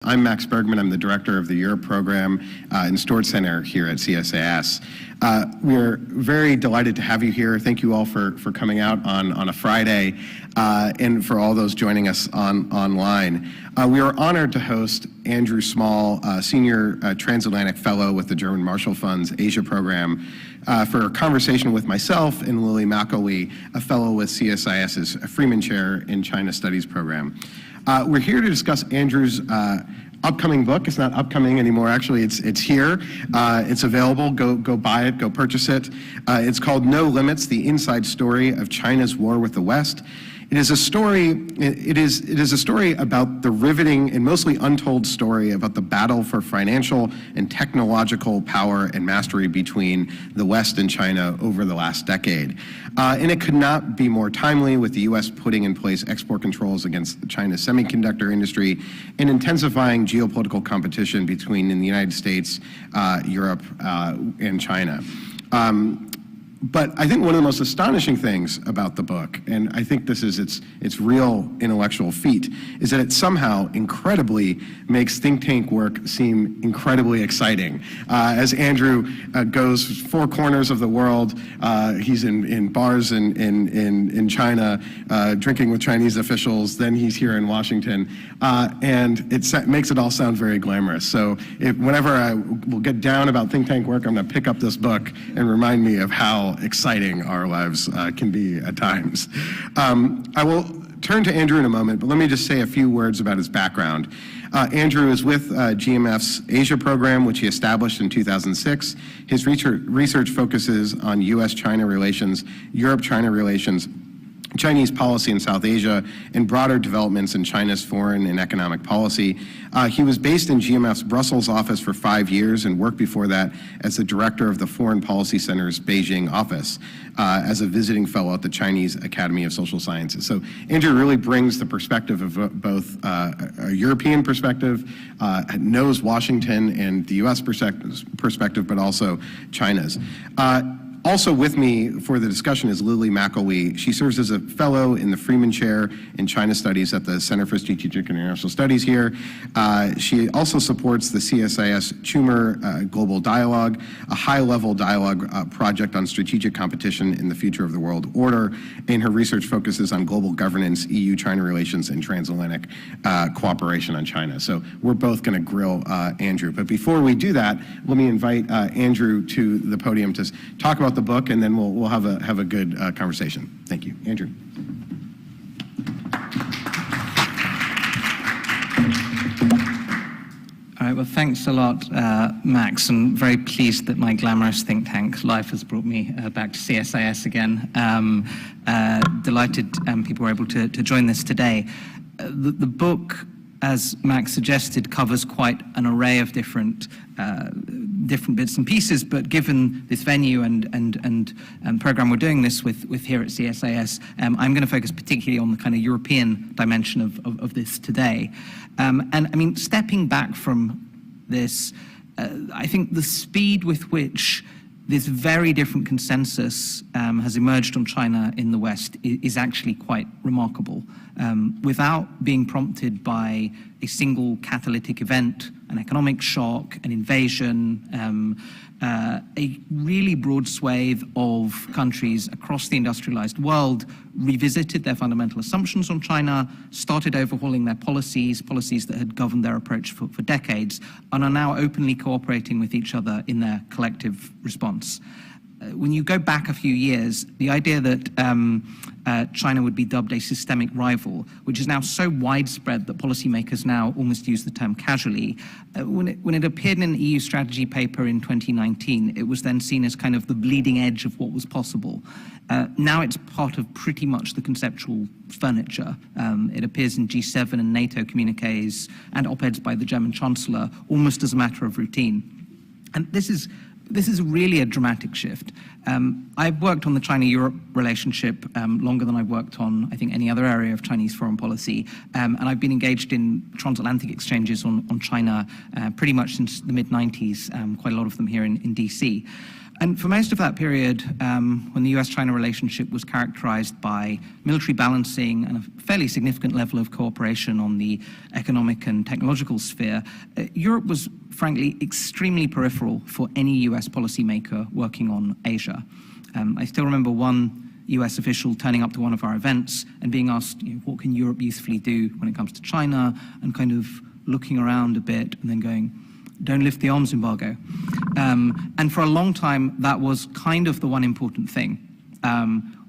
I'm Max Bergman. I'm the director of the Europe program and Storage Center here at CSIS. We're very delighted to have you here. Thank you all for coming out on a Friday and for all those joining us online. We are honored to host Andrew Small, Senior Transatlantic Fellow with the German Marshall Fund's Asia program, for a conversation with myself and Lily McElwee, a fellow with CSIS's Freeman Chair in China Studies program. We're here to discuss Andrew's upcoming book. It's not upcoming anymore, actually. It's here. It's available. Go buy it. Go purchase it. It's called No Limits: The Inside Story of China's War with the West. It is a story. It is a story about the riveting and mostly untold story about the battle for financial and technological power and mastery between the West and China over the last decade. And it could not be more timely, with the U.S. putting in place export controls against China's semiconductor industry and intensifying geopolitical competition between the United States, Europe, and China. But I think one of the most astonishing things about the book, and I think this is its real intellectual feat, is that it somehow incredibly makes think tank work seem incredibly exciting. As Andrew goes four corners of the world, he's in bars in China, drinking with Chinese officials, then he's here in Washington, and it makes it all sound very glamorous. So whenever I will get down about think tank work, I'm going to pick up this book and remind me of how exciting our lives can be at times. I will turn to Andrew in a moment, but let me just say a few words about his background. Andrew is with GMF's Asia program, which he established in 2006. His research focuses on U.S.-China relations, Europe-China relations, Chinese policy in South Asia, and broader developments in China's foreign and economic policy. He was based in GMF's Brussels office for 5 years and worked before that as the director of the Foreign Policy Center's Beijing office as a visiting fellow at the Chinese Academy of Social Sciences. So Andrew really brings the perspective of both a European perspective, knows Washington and the U.S. perspective, but also China's. Also with me for the discussion is Lily McElwee. She serves as a fellow in the Freeman Chair in China Studies at the Center for Strategic and International Studies here. She also supports the CSIS Chumer Global Dialogue, a high-level dialogue project on strategic competition in the future of the world order, and her research focuses on global governance, EU-China relations, and transatlantic cooperation on China. So we're both going to grill Andrew. But before we do that, let me invite Andrew to the podium to talk about the book, and then we'll have a good conversation. Thank you, Andrew. All right, well, thanks a lot, Max. I'm very pleased that my glamorous think tank life has brought me back to CSIS again. Delighted people were able to join this today. The book, as Max suggested, covers quite an array of different bits and pieces, but given this venue and program we're doing this with here at CSIS, I'm going to focus particularly on the kind of European dimension of this today. And I mean, stepping back from this, I think the speed with which this very different consensus has emerged on China in the West is actually quite remarkable. Without being prompted by a single catalytic event, an economic shock, an invasion, a really broad swathe of countries across the industrialized world revisited their fundamental assumptions on China, started overhauling their policies that had governed their approach for decades, and are now openly cooperating with each other in their collective response. When you go back a few years, the idea that China would be dubbed a systemic rival, which is now so widespread that policymakers now almost use the term casually, when it appeared in an EU strategy paper in 2019, it was then seen as kind of the bleeding edge of what was possible. Now it's part of pretty much the conceptual furniture. It appears in G7 and NATO communiques and op-eds by the German Chancellor almost as a matter of routine. And this is really a dramatic shift. I've worked on the China-Europe relationship longer than I've worked on, I think, any other area of Chinese foreign policy. And I've been engaged in transatlantic exchanges on China pretty much since the mid-90s, quite a lot of them here in DC. And for most of that period, when the US-China relationship was characterized by military balancing and a fairly significant level of cooperation on the economic and technological sphere, Europe was frankly extremely peripheral for any US policymaker working on Asia. I still remember one US official turning up to one of our events and being asked, what can Europe usefully do when it comes to China, and kind of looking around a bit and then going, don't lift the arms embargo. And for a long time, that was kind of the one important thing.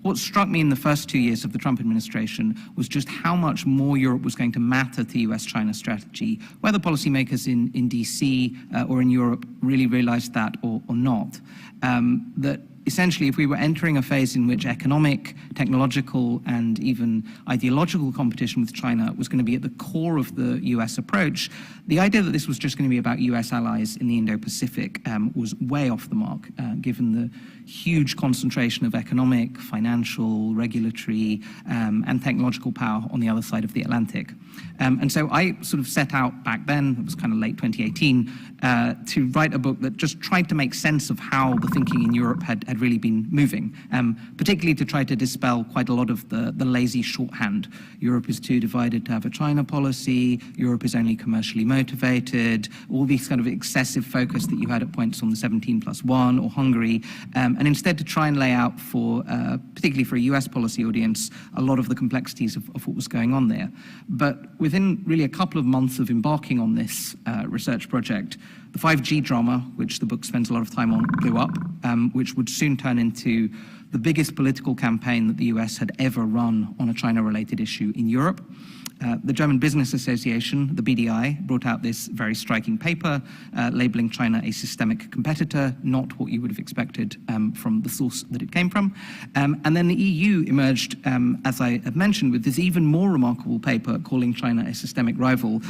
What struck me in the first 2 years of the Trump administration was just how much more Europe was going to matter to US-China strategy, whether policymakers in DC or in Europe really realized that or not. That essentially, if we were entering a phase in which economic, technological, and even ideological competition with China was going to be at the core of the US approach, the idea that this was just going to be about US allies in the Indo-Pacific was way off the mark, given the huge concentration of economic, financial, regulatory, and technological power on the other side of the Atlantic. And so I sort of set out back then, it was kind of late 2018, to write a book that just tried to make sense of how the thinking in Europe had really been moving, particularly to try to dispel quite a lot of the lazy shorthand. Europe is too divided to have a China policy, Europe is only commercially motivated, all these kind of excessive focus that you had at points on the 17+1 or Hungary, and instead to try and lay out for, particularly for a US policy audience, a lot of the complexities of what was going on there. But within really a couple of months of embarking on this research project, the 5G drama, which the book spends a lot of time on, blew up, which would soon turn into the biggest political campaign that the US had ever run on a China-related issue in Europe. The German Business Association, the BDI, brought out this very striking paper labeling China a systemic competitor, not what you would have expected from the source that it came from. And then the EU emerged, as I had mentioned, with this even more remarkable paper calling China a systemic rival,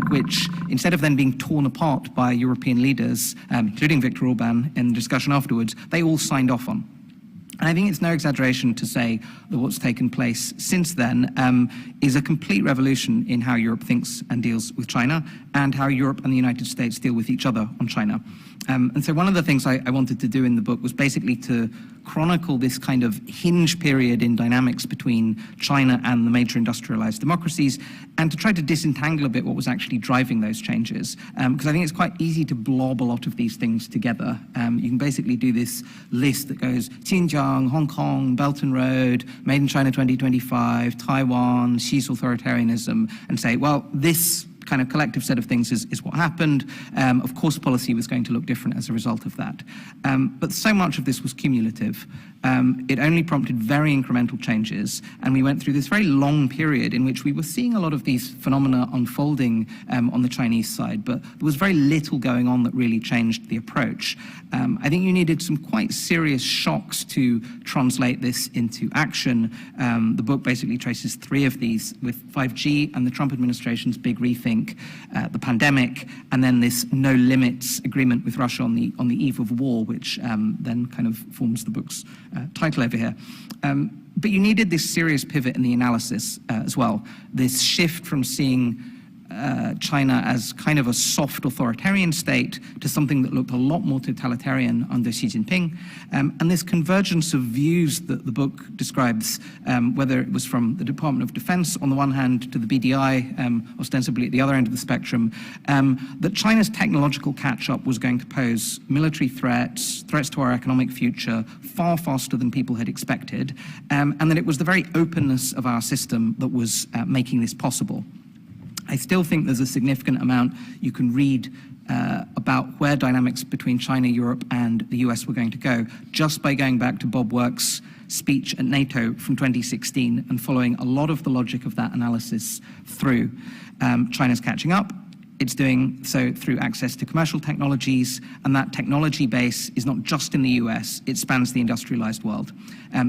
which, instead of then being torn apart by European leaders, including Viktor Orban, in the discussion afterwards, they all signed off on. And I think it's no exaggeration to say that what's taken place since then is a complete revolution in how Europe thinks and deals with China, and how Europe and the United States deal with each other on China. And so one of the things I wanted to do in the book was basically to chronicle this kind of hinge period in dynamics between China and the major industrialized democracies, and to try to disentangle a bit what was actually driving those changes. Because I think it's quite easy to blob a lot of these things together. You can basically do this list that goes Xinjiang, Hong Kong, Belt and Road, Made in China 2025, Taiwan, Xi's authoritarianism, and say, well, this kind of collective set of things is what happened. Of course, policy was going to look different as a result of that. But so much of this was cumulative. It only prompted very incremental changes, and we went through this very long period in which we were seeing a lot of these phenomena unfolding on the Chinese side, but there was very little going on that really changed the approach. I think you needed some quite serious shocks to translate this into action. The book basically traces three of these, with 5G and the Trump administration's big rethink, the pandemic, and then this no limits agreement with Russia on the eve of war, which then kind of forms the book's title over here. But you needed this serious pivot in the analysis as well, this shift from seeing China as kind of a soft authoritarian state to something that looked a lot more totalitarian under Xi Jinping, and this convergence of views that the book describes, whether it was from the Department of Defense on the one hand to the BDI, ostensibly at the other end of the spectrum, that China's technological catch-up was going to pose military threats to our economic future far faster than people had expected, and that it was the very openness of our system that was making this possible. I still think there's a significant amount you can read about where dynamics between China, Europe, and the US were going to go, just by going back to Bob Work's speech at NATO from 2016 and following a lot of the logic of that analysis through. China's catching up. It's doing so through access to commercial technologies, and that technology base is not just in the US, it spans the industrialized world.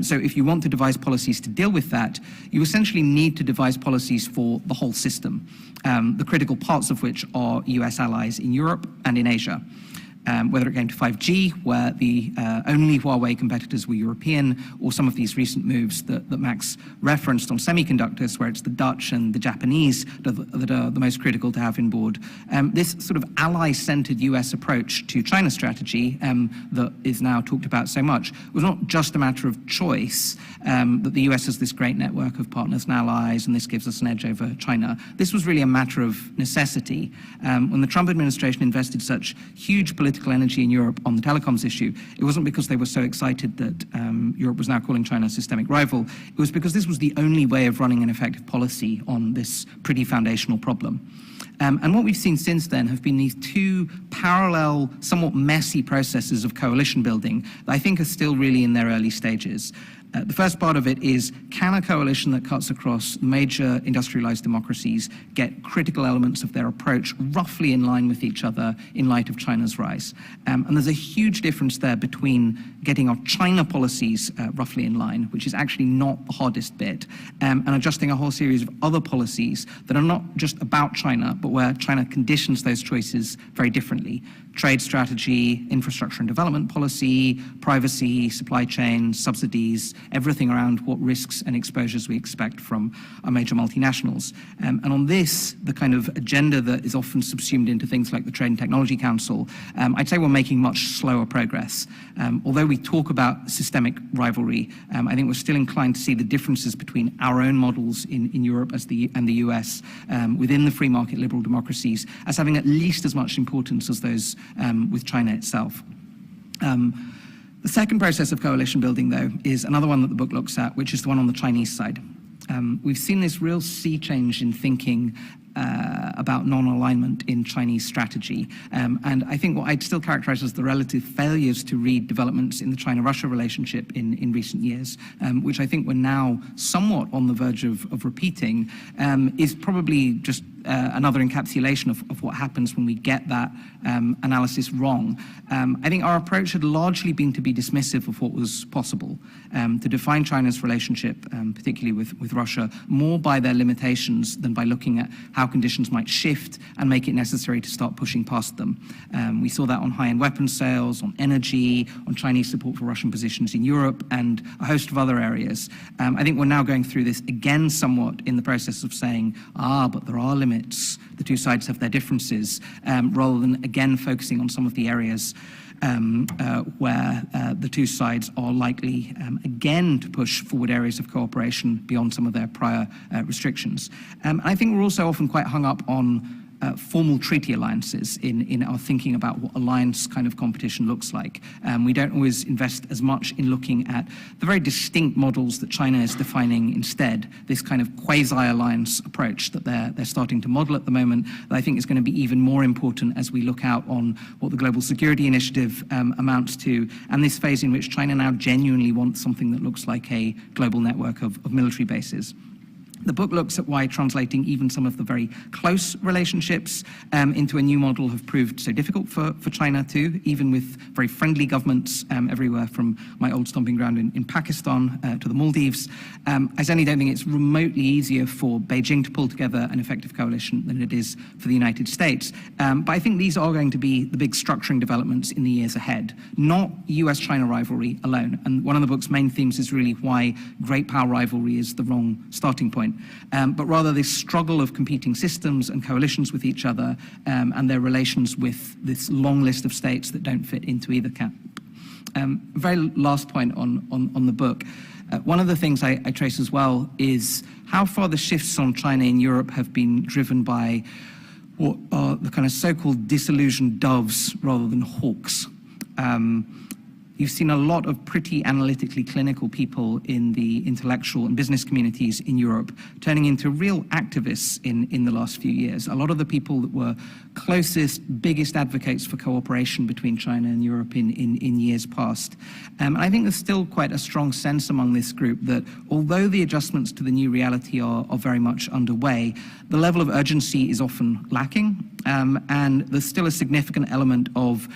So if you want to devise policies to deal with that, you essentially need to devise policies for the whole system, the critical parts of which are US allies in Europe and in Asia. whether it came to 5G, where the only Huawei competitors were European, or some of these recent moves that Max referenced on semiconductors, where it's the Dutch and the Japanese that are the most critical to have in board. This sort of ally-centered US approach to China strategy that is now talked about so much was not just a matter of choice, that the US has this great network of partners and allies, and this gives us an edge over China. This was really a matter of necessity. When the Trump administration invested such huge political energy in Europe on the telecoms issue, it wasn't because they were so excited that Europe was now calling China a systemic rival. It was because this was the only way of running an effective policy on this pretty foundational problem. And what we've seen since then have been these two parallel, somewhat messy processes of coalition building that I think are still really in their early stages. The first part of it is, can a coalition that cuts across major industrialized democracies get critical elements of their approach roughly in line with each other in light of China's rise? And there's a huge difference there between getting our China policies roughly in line, which is actually not the hardest bit, and adjusting a whole series of other policies that are not just about China, but where China conditions those choices very differently. Trade strategy, infrastructure and development policy, privacy, supply chain, subsidies, everything around what risks and exposures we expect from our major multinationals. And on this, the kind of agenda that is often subsumed into things like the Trade and Technology Council, I'd say we're making much slower progress. Although we talk about systemic rivalry, I think we're still inclined to see the differences between our own models in Europe and the US within the free market liberal democracies as having at least as much importance as those with China itself. The second process of coalition building, though, is another one that the book looks at, which is the one on the Chinese side. We've seen this real sea change in thinking about non-alignment in Chinese strategy. And I think what I'd still characterize as the relative failures to read developments in the China-Russia relationship in recent years, which I think we're now somewhat on the verge of repeating, is probably just another encapsulation of what happens when we get that analysis wrong. I think our approach had largely been to be dismissive of what was possible, to define China's relationship, particularly with Russia, more by their limitations than by looking at how conditions might shift and make it necessary to start pushing past them. We saw that on high-end weapons sales, on energy, on Chinese support for Russian positions in Europe, and a host of other areas. I think we're now going through this again somewhat in the process of saying, but there are limits. The two sides have their differences, rather than again focusing on some of the areas where the two sides are likely again to push forward areas of cooperation beyond some of their prior restrictions. And I think we're also often quite hung up on formal treaty alliances in our thinking about what alliance kind of competition looks like. We don't always invest as much in looking at the very distinct models that China is defining instead, this kind of quasi-alliance approach that they're starting to model at the moment, that I think is going to be even more important as we look out on what the Global Security Initiative amounts to, and this phase in which China now genuinely wants something that looks like a global network of military bases. The book looks at why translating even some of the very close relationships into a new model have proved so difficult for China too, even with very friendly governments everywhere from my old stomping ground in Pakistan to the Maldives. I certainly don't think it's remotely easier for Beijing to pull together an effective coalition than it is for the United States. But I think these are going to be the big structuring developments in the years ahead, not US-China rivalry alone. And one of the book's main themes is really why great power rivalry is the wrong starting point. But rather this struggle of competing systems and coalitions with each other and their relations with this long list of states that don't fit into either camp. Very last point on the book. One of the things I trace as well is how far the shifts on China in Europe have been driven by what are the kind of so-called disillusioned doves rather than hawks. You've seen a lot of pretty analytically clinical people in the intellectual and business communities in Europe turning into real activists in the last few years. A lot of the people that were closest, biggest advocates for cooperation between China and Europe in years past. I think there's still quite a strong sense among this group that although the adjustments to the new reality are very much underway, the level of urgency is often lacking, and there's still a significant element of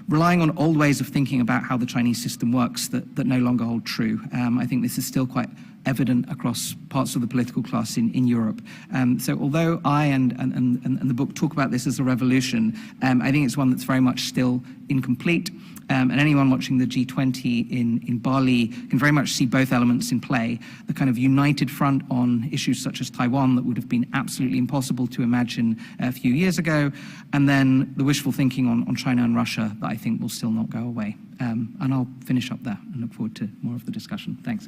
relying on old ways of thinking about how the Chinese system works that no longer hold true. I think this is still quite evident across parts of the political class in Europe. So although I and the book talk about this as a revolution, I think it's one that's very much still incomplete. And anyone watching the G20 in Bali can very much see both elements in play. The kind of united front on issues such as Taiwan that would have been absolutely impossible to imagine a few years ago, and then the wishful thinking on China and Russia that I think will still not go away. And I'll finish up there and look forward to more of the discussion. Thanks.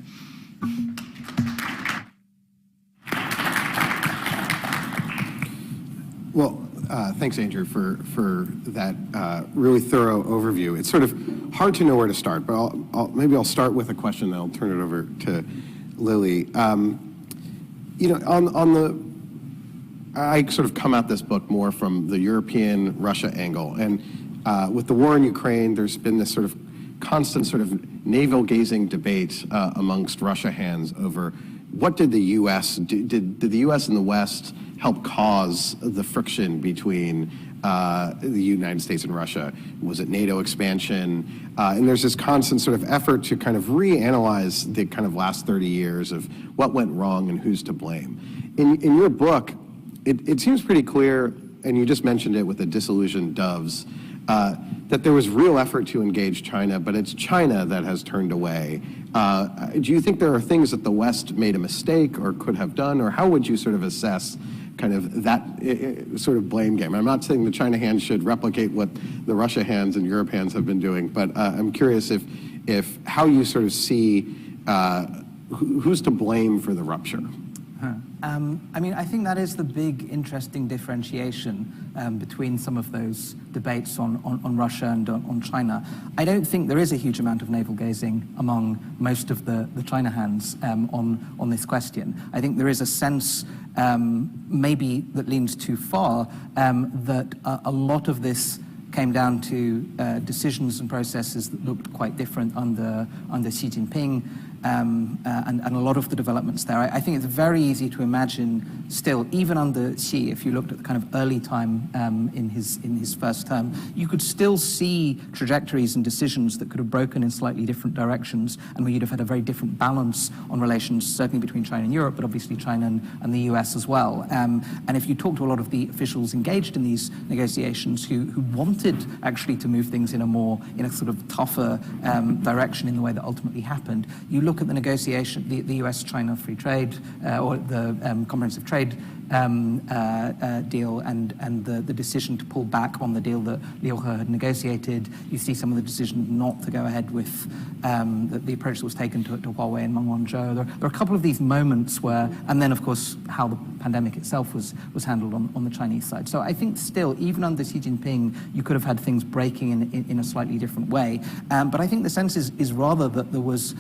Well, thanks, Andrew, for that really thorough overview. It's sort of hard to know where to start, but maybe I'll start with a question, then I'll turn it over to Lily. I sort of come at this book more from the European-Russia angle, and with the war in Ukraine, there's been this sort of constant sort of navel-gazing debate amongst Russia hands over what did the U.S. Did the U.S. and the West help cause the friction between the United States and Russia? Was it NATO expansion? And there's this constant sort of effort to kind of reanalyze the kind of last 30 years of what went wrong and who's to blame. In your book, it seems pretty clear, and you just mentioned it with the disillusioned doves, that there was real effort to engage China, but it's China that has turned away. Do you think there are things that the West made a mistake or could have done, or how would you sort of assess kind of that sort of blame game? I'm not saying the China hands should replicate what the Russia hands and Europe hands have been doing, but I'm curious if how you sort of see who's to blame for the rupture. I mean, I think that is the big, interesting differentiation between some of those debates on Russia and on China. I don't think there is a huge amount of navel-gazing among most of the China hands on this question. I think there is a sense, maybe that leans too far, that a lot of this came down to decisions and processes that looked quite different under Xi Jinping. And a lot of the developments there. I think it's very easy to imagine still, even under Xi, if you looked at the kind of early time in his first term, you could still see trajectories and decisions that could have broken in slightly different directions, and where you'd have had a very different balance on relations, certainly between China and Europe, but obviously China and the US as well. And if you talk to a lot of the officials engaged in these negotiations who wanted actually to move things in a sort of tougher direction in the way that ultimately happened, you look at the negotiation, the US-China free trade or the comprehensive trade deal and the decision to pull back on the deal that Liu He had negotiated. You see some of the decisions not to go ahead with the approach that was taken to Huawei and Meng Wanzhou. There are a couple of these moments where, and then of course how the pandemic itself was handled on the Chinese side. So I think still, even under Xi Jinping, you could have had things breaking in a slightly different way. But I think the sense is rather that there was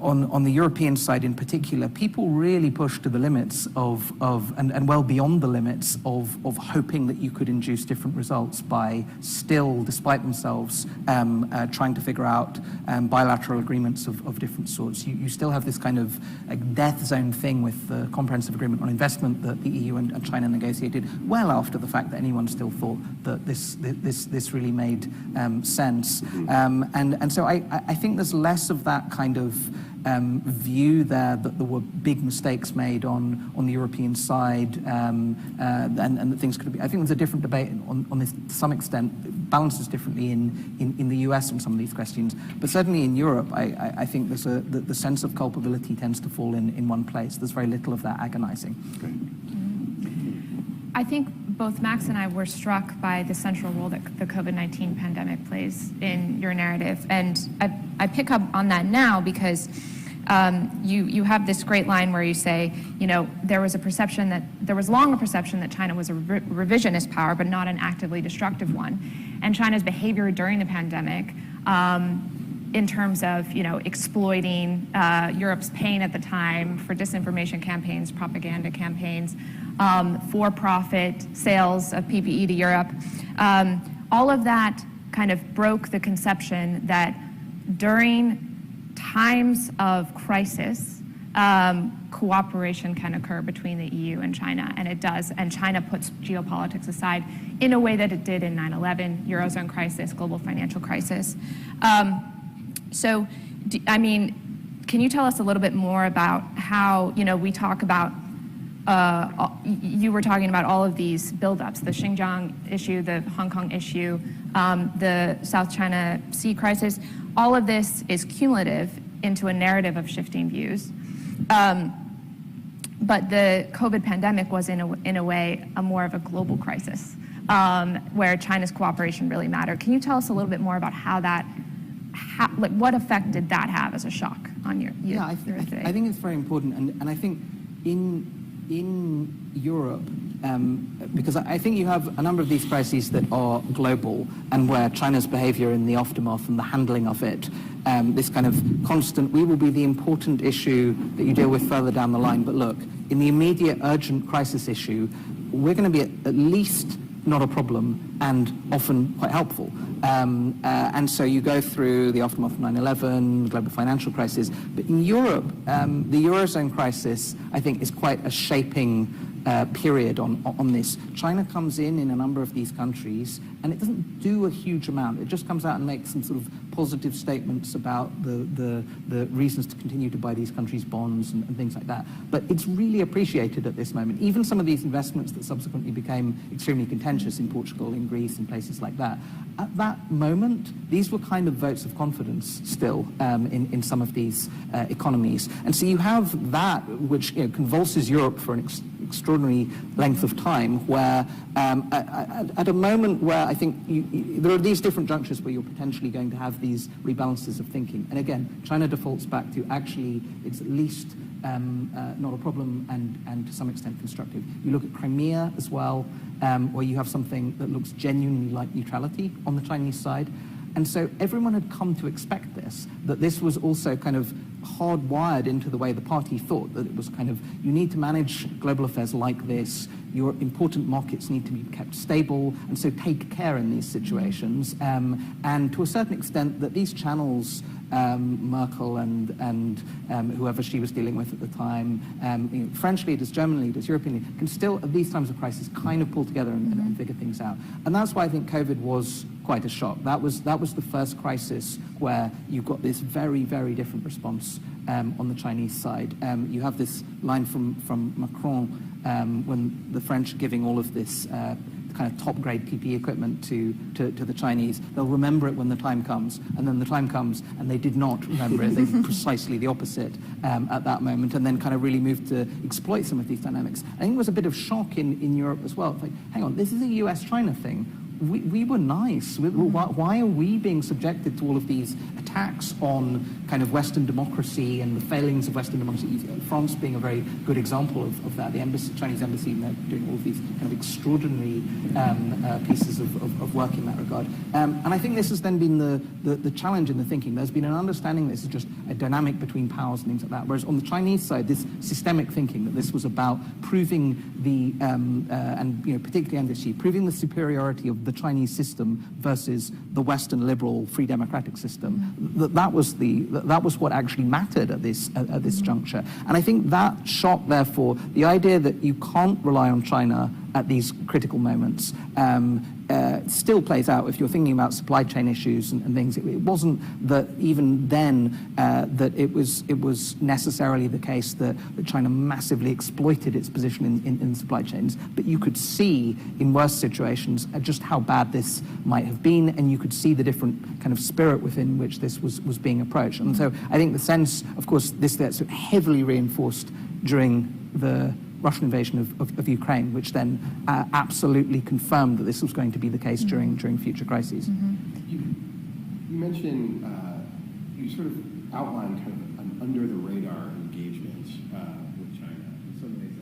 on the European side in particular, people really pushed to the limits of and well beyond the limits of hoping that you could induce different results by still, despite themselves, trying to figure out bilateral agreements of different sorts. You still have this kind of death zone thing with the comprehensive agreement on investment that the EU and China negotiated well after the fact that anyone still thought that this really made sense. And so I think there's less of that kind of view there that there were big mistakes made on the European side, and that things could be. I think there's a different debate on this to some extent. It balances differently in the US on some of these questions, but certainly in Europe, I think there's the sense of culpability tends to fall in one place. There's very little of that agonizing. Great. I think both Max and I were struck by the central role that the COVID-19 pandemic plays in your narrative. And I pick up on that now because you have this great line where you say, there was long a perception that China was a revisionist power, but not an actively destructive one. And China's behavior during the pandemic, in terms of, exploiting Europe's pain at the time for disinformation campaigns, propaganda campaigns, for-profit sales of PPE to Europe. All of that kind of broke the conception that during times of crisis, cooperation can occur between the EU and China, and it does, and China puts geopolitics aside in a way that it did in 9/11, Eurozone crisis, global financial crisis. So I mean, can you tell us a little bit more about how, we talk about, you were talking about all of these buildups, the Xinjiang issue, the Hong Kong issue, the South China Sea crisis. All of this is cumulative into a narrative of shifting views. But the COVID pandemic was, in a way, more of a global crisis, where China's cooperation really mattered. Can you tell us a little bit more about what effect did that have as a shock on your I think it's very important, and I think in Europe, because I think you have a number of these crises that are global, and where China's behavior in the aftermath and the handling of it, this kind of constant, we will be the important issue that you deal with further down the line, but look, in the immediate urgent crisis issue, we're going to be at least not a problem and often quite helpful. And so you go through the aftermath of 9/11, global financial crisis, but in Europe, the Eurozone crisis, I think, is quite a shaping period on this. China comes in a number of these countries, and it doesn't do a huge amount. It just comes out and makes some sort of positive statements about the reasons to continue to buy these countries' bonds and things like that. But it's really appreciated at this moment. Even some of these investments that subsequently became extremely contentious in Portugal, in Greece, and places like that. At that moment, these were kind of votes of confidence still in some of these economies. And so you have that, which convulses Europe for an extraordinary length of time, where at a moment where I think there are these different junctures where you're potentially going to have these rebalances of thinking. And again, China defaults back to actually it's at least not a problem and to some extent constructive. You look at Crimea as well, where you have something that looks genuinely like neutrality on the Chinese side. And so everyone had come to expect this, that this was also kind of hardwired into the way the party thought, that it was kind of, you need to manage global affairs like this, your important markets need to be kept stable, and so take care in these situations. And to a certain extent, that these channels, Merkel and whoever she was dealing with at the time, French leaders, German leaders, European leaders, can still, at these times of crisis, kind of pull together and figure things out. And that's why I think COVID was quite a shock. That was the first crisis where you got this very, very different response on the Chinese side. You have this line from Macron when the French are giving all of this kind of top-grade PPE equipment to the Chinese. They'll remember it when the time comes, and then the time comes, and they did not remember it. They did precisely the opposite at that moment, and then kind of really moved to exploit some of these dynamics. I think it was a bit of shock in Europe as well. It's like, hang on, this is a US-China thing. We were nice. Why are we being subjected to all of these attacks on kind of Western democracy and the failings of Western democracy? France being a very good example of that. The Chinese embassy doing all of these kind of extraordinary pieces of work in that regard. And I think this has then been the challenge in the thinking. There's been an understanding this is just a dynamic between powers and things like that. Whereas on the Chinese side, this systemic thinking that this was about proving the, and particularly under Xi, proving the superiority of the Chinese system versus the Western liberal free democratic system. That was what actually mattered at this juncture. And I think that shock, therefore, the idea that you can't rely on China at these critical moments still plays out if you're thinking about supply chain issues and things. It wasn't that even then that it was necessarily the case that China massively exploited its position in supply chains, but you could see in worse situations just how bad this might have been, and you could see the different kind of spirit within which this was being approached. And so I think the sense, of course, this gets heavily reinforced during the Russian invasion of Ukraine, which then absolutely confirmed that this was going to be the case during future crises. You mentioned, you sort of outlined kind of an under-the-radar engagement with China, in some ways,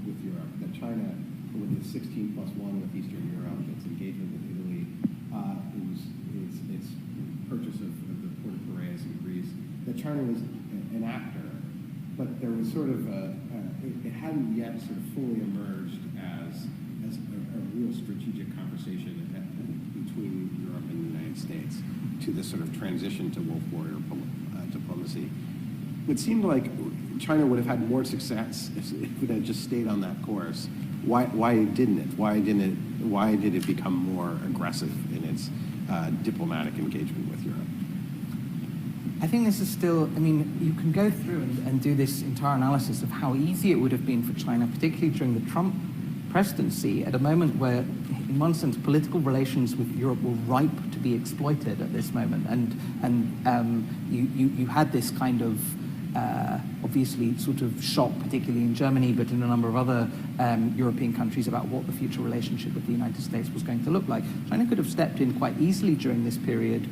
with Europe, that China, with the 16+1 with Eastern Europe, its engagement with Italy, its purchase of the Port of Piraeus in Greece, that China was an actor, but there was sort of it hadn't yet sort of fully emerged as a real strategic conversation between Europe and the United States to this sort of transition to wolf warrior diplomacy. It seemed like China would have had more success if it had just stayed on that course. Why didn't it? Why did it become more aggressive in its diplomatic engagement with Europe? I think this is still, I mean, you can go through and do this entire analysis of how easy it would have been for China, particularly during the Trump presidency, at a moment where, in one sense, political relations with Europe were ripe to be exploited at this moment. And you had this kind of, obviously, sort of shock, particularly in Germany, but in a number of other European countries, about what the future relationship with the United States was going to look like. China could have stepped in quite easily during this period,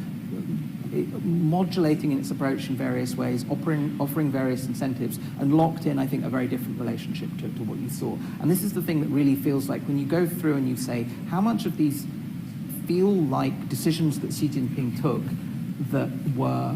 modulating in its approach in various ways, offering various incentives, and locked in, I think, a very different relationship to what you saw. And this is the thing that really feels like, when you go through and you say, how much of these feel like decisions that Xi Jinping took that were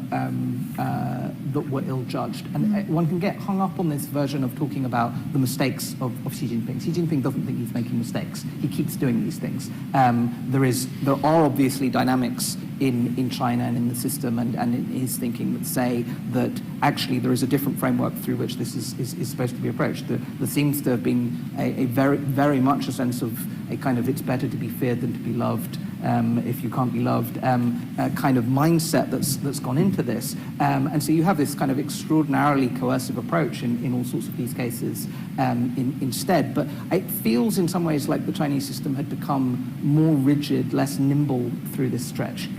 ill-judged? And one can get hung up on this version of talking about the mistakes of Xi Jinping. Xi Jinping doesn't think he's making mistakes. He keeps doing these things. There are obviously dynamics in China and in the system and in his thinking that say that actually there is a different framework through which this is supposed to be approached. There seems to have been a very, very much a sense of a kind of it's better to be feared than to be loved. If you can't be loved, kind of mindset that's gone into this. And so you have this kind of extraordinarily coercive approach in all sorts of these cases instead. But it feels in some ways like the Chinese system had become more rigid, less nimble through this stretch.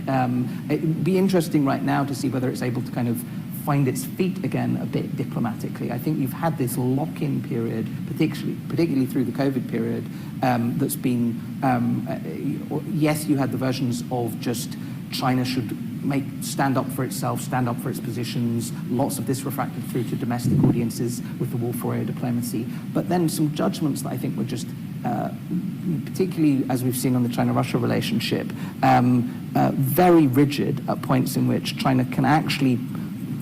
It'd be interesting right now to see whether it's able to kind of find its feet again a bit diplomatically. I think you've had this lock-in period, particularly through the COVID period, that's been, yes, you had the versions of just China should stand up for itself, stand up for its positions, lots of this refracted through to domestic audiences with the wolf warrior diplomacy, but then some judgments that I think were just, particularly as we've seen on the China-Russia relationship, very rigid at points in which China can actually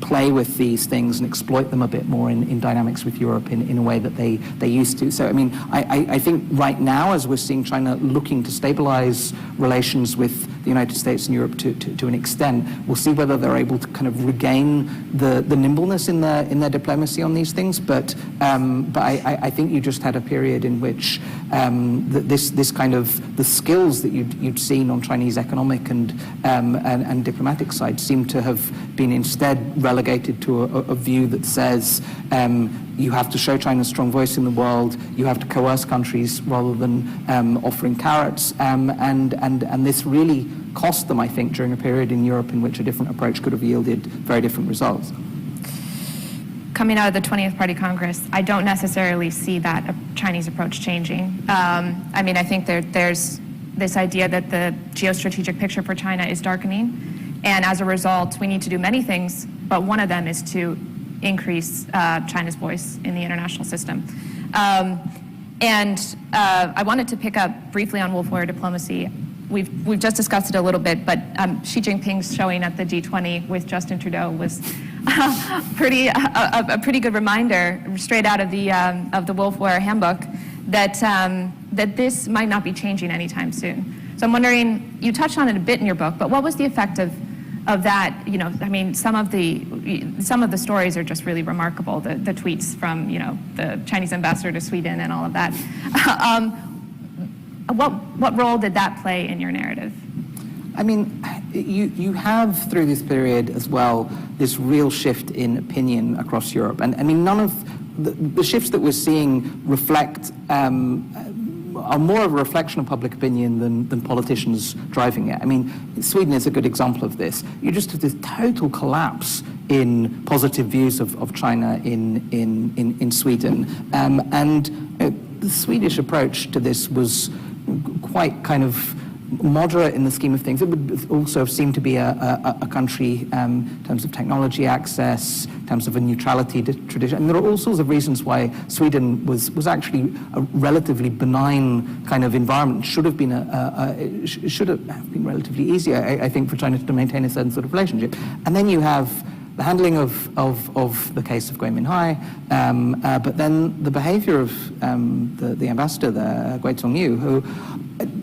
play with these things and exploit them a bit more in dynamics with Europe in a way that they used to. So, I mean, I think right now, as we're seeing China looking to stabilize relations with the United States and Europe to an extent, we'll see whether they're able to kind of regain the nimbleness in their diplomacy on these things. But I think you just had a period in which this kind of the skills that you'd seen on Chinese economic and diplomatic side seem to have been instead relegated to a view that says you have to show China's strong voice in the world, you have to coerce countries rather than offering carrots, and this really cost them, I think, during a period in Europe in which a different approach could have yielded very different results. Coming out of the 20th Party Congress, I don't necessarily see that Chinese approach changing. I mean, I think there's this idea that the geostrategic picture for China is darkening, and as a result, we need to do many things, but one of them is to increase China's voice in the international system. And I wanted to pick up briefly on wolf warrior diplomacy. We've just discussed it a little bit, but Xi Jinping's showing at the G20 with Justin Trudeau was a pretty good reminder, straight out of the wolf warrior handbook, that this might not be changing anytime soon. So I'm wondering, you touched on it a bit in your book, but what was the effect of that? You know, I mean, some of the stories are just really remarkable. The tweets from, you know, the Chinese ambassador to Sweden and all of that. What role did that play in your narrative? I mean, you have through this period as well this real shift in opinion across Europe, and I mean, none of the shifts that we're seeing reflect. Are more of a reflection of public opinion than politicians driving it. I mean, Sweden is a good example of this. You just have this total collapse in positive views of China in Sweden. The Swedish approach to this was quite kind of moderate in the scheme of things. It would also seem to be a country in terms of technology access, in terms of a neutrality tradition. And there are all sorts of reasons why Sweden was actually a relatively benign kind of environment. Should have been relatively easier, I think, for China to maintain a certain sort of relationship. And then you have the handling of the case of Gui Minhai, but then the behavior of the ambassador there, Gui Zhongyu, who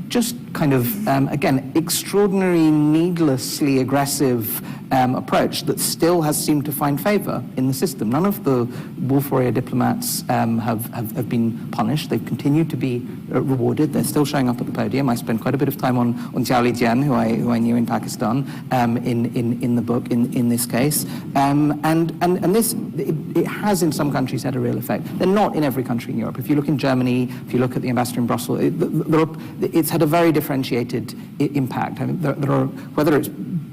just kind of, again, extraordinary, needlessly aggressive approach that still has seemed to find favor in the system. None of the wolf warrior diplomats have been punished. They've continued to be rewarded. They're still showing up at the podium. I spent quite a bit of time on Zhao Lijian, who I knew in Pakistan, in the book, in this case. And this, it has in some countries had a real effect. They're not in every country in Europe. If you look in Germany, if you look at the ambassador in Brussels, it's had a very differentiated impact. I mean, there are, whether it's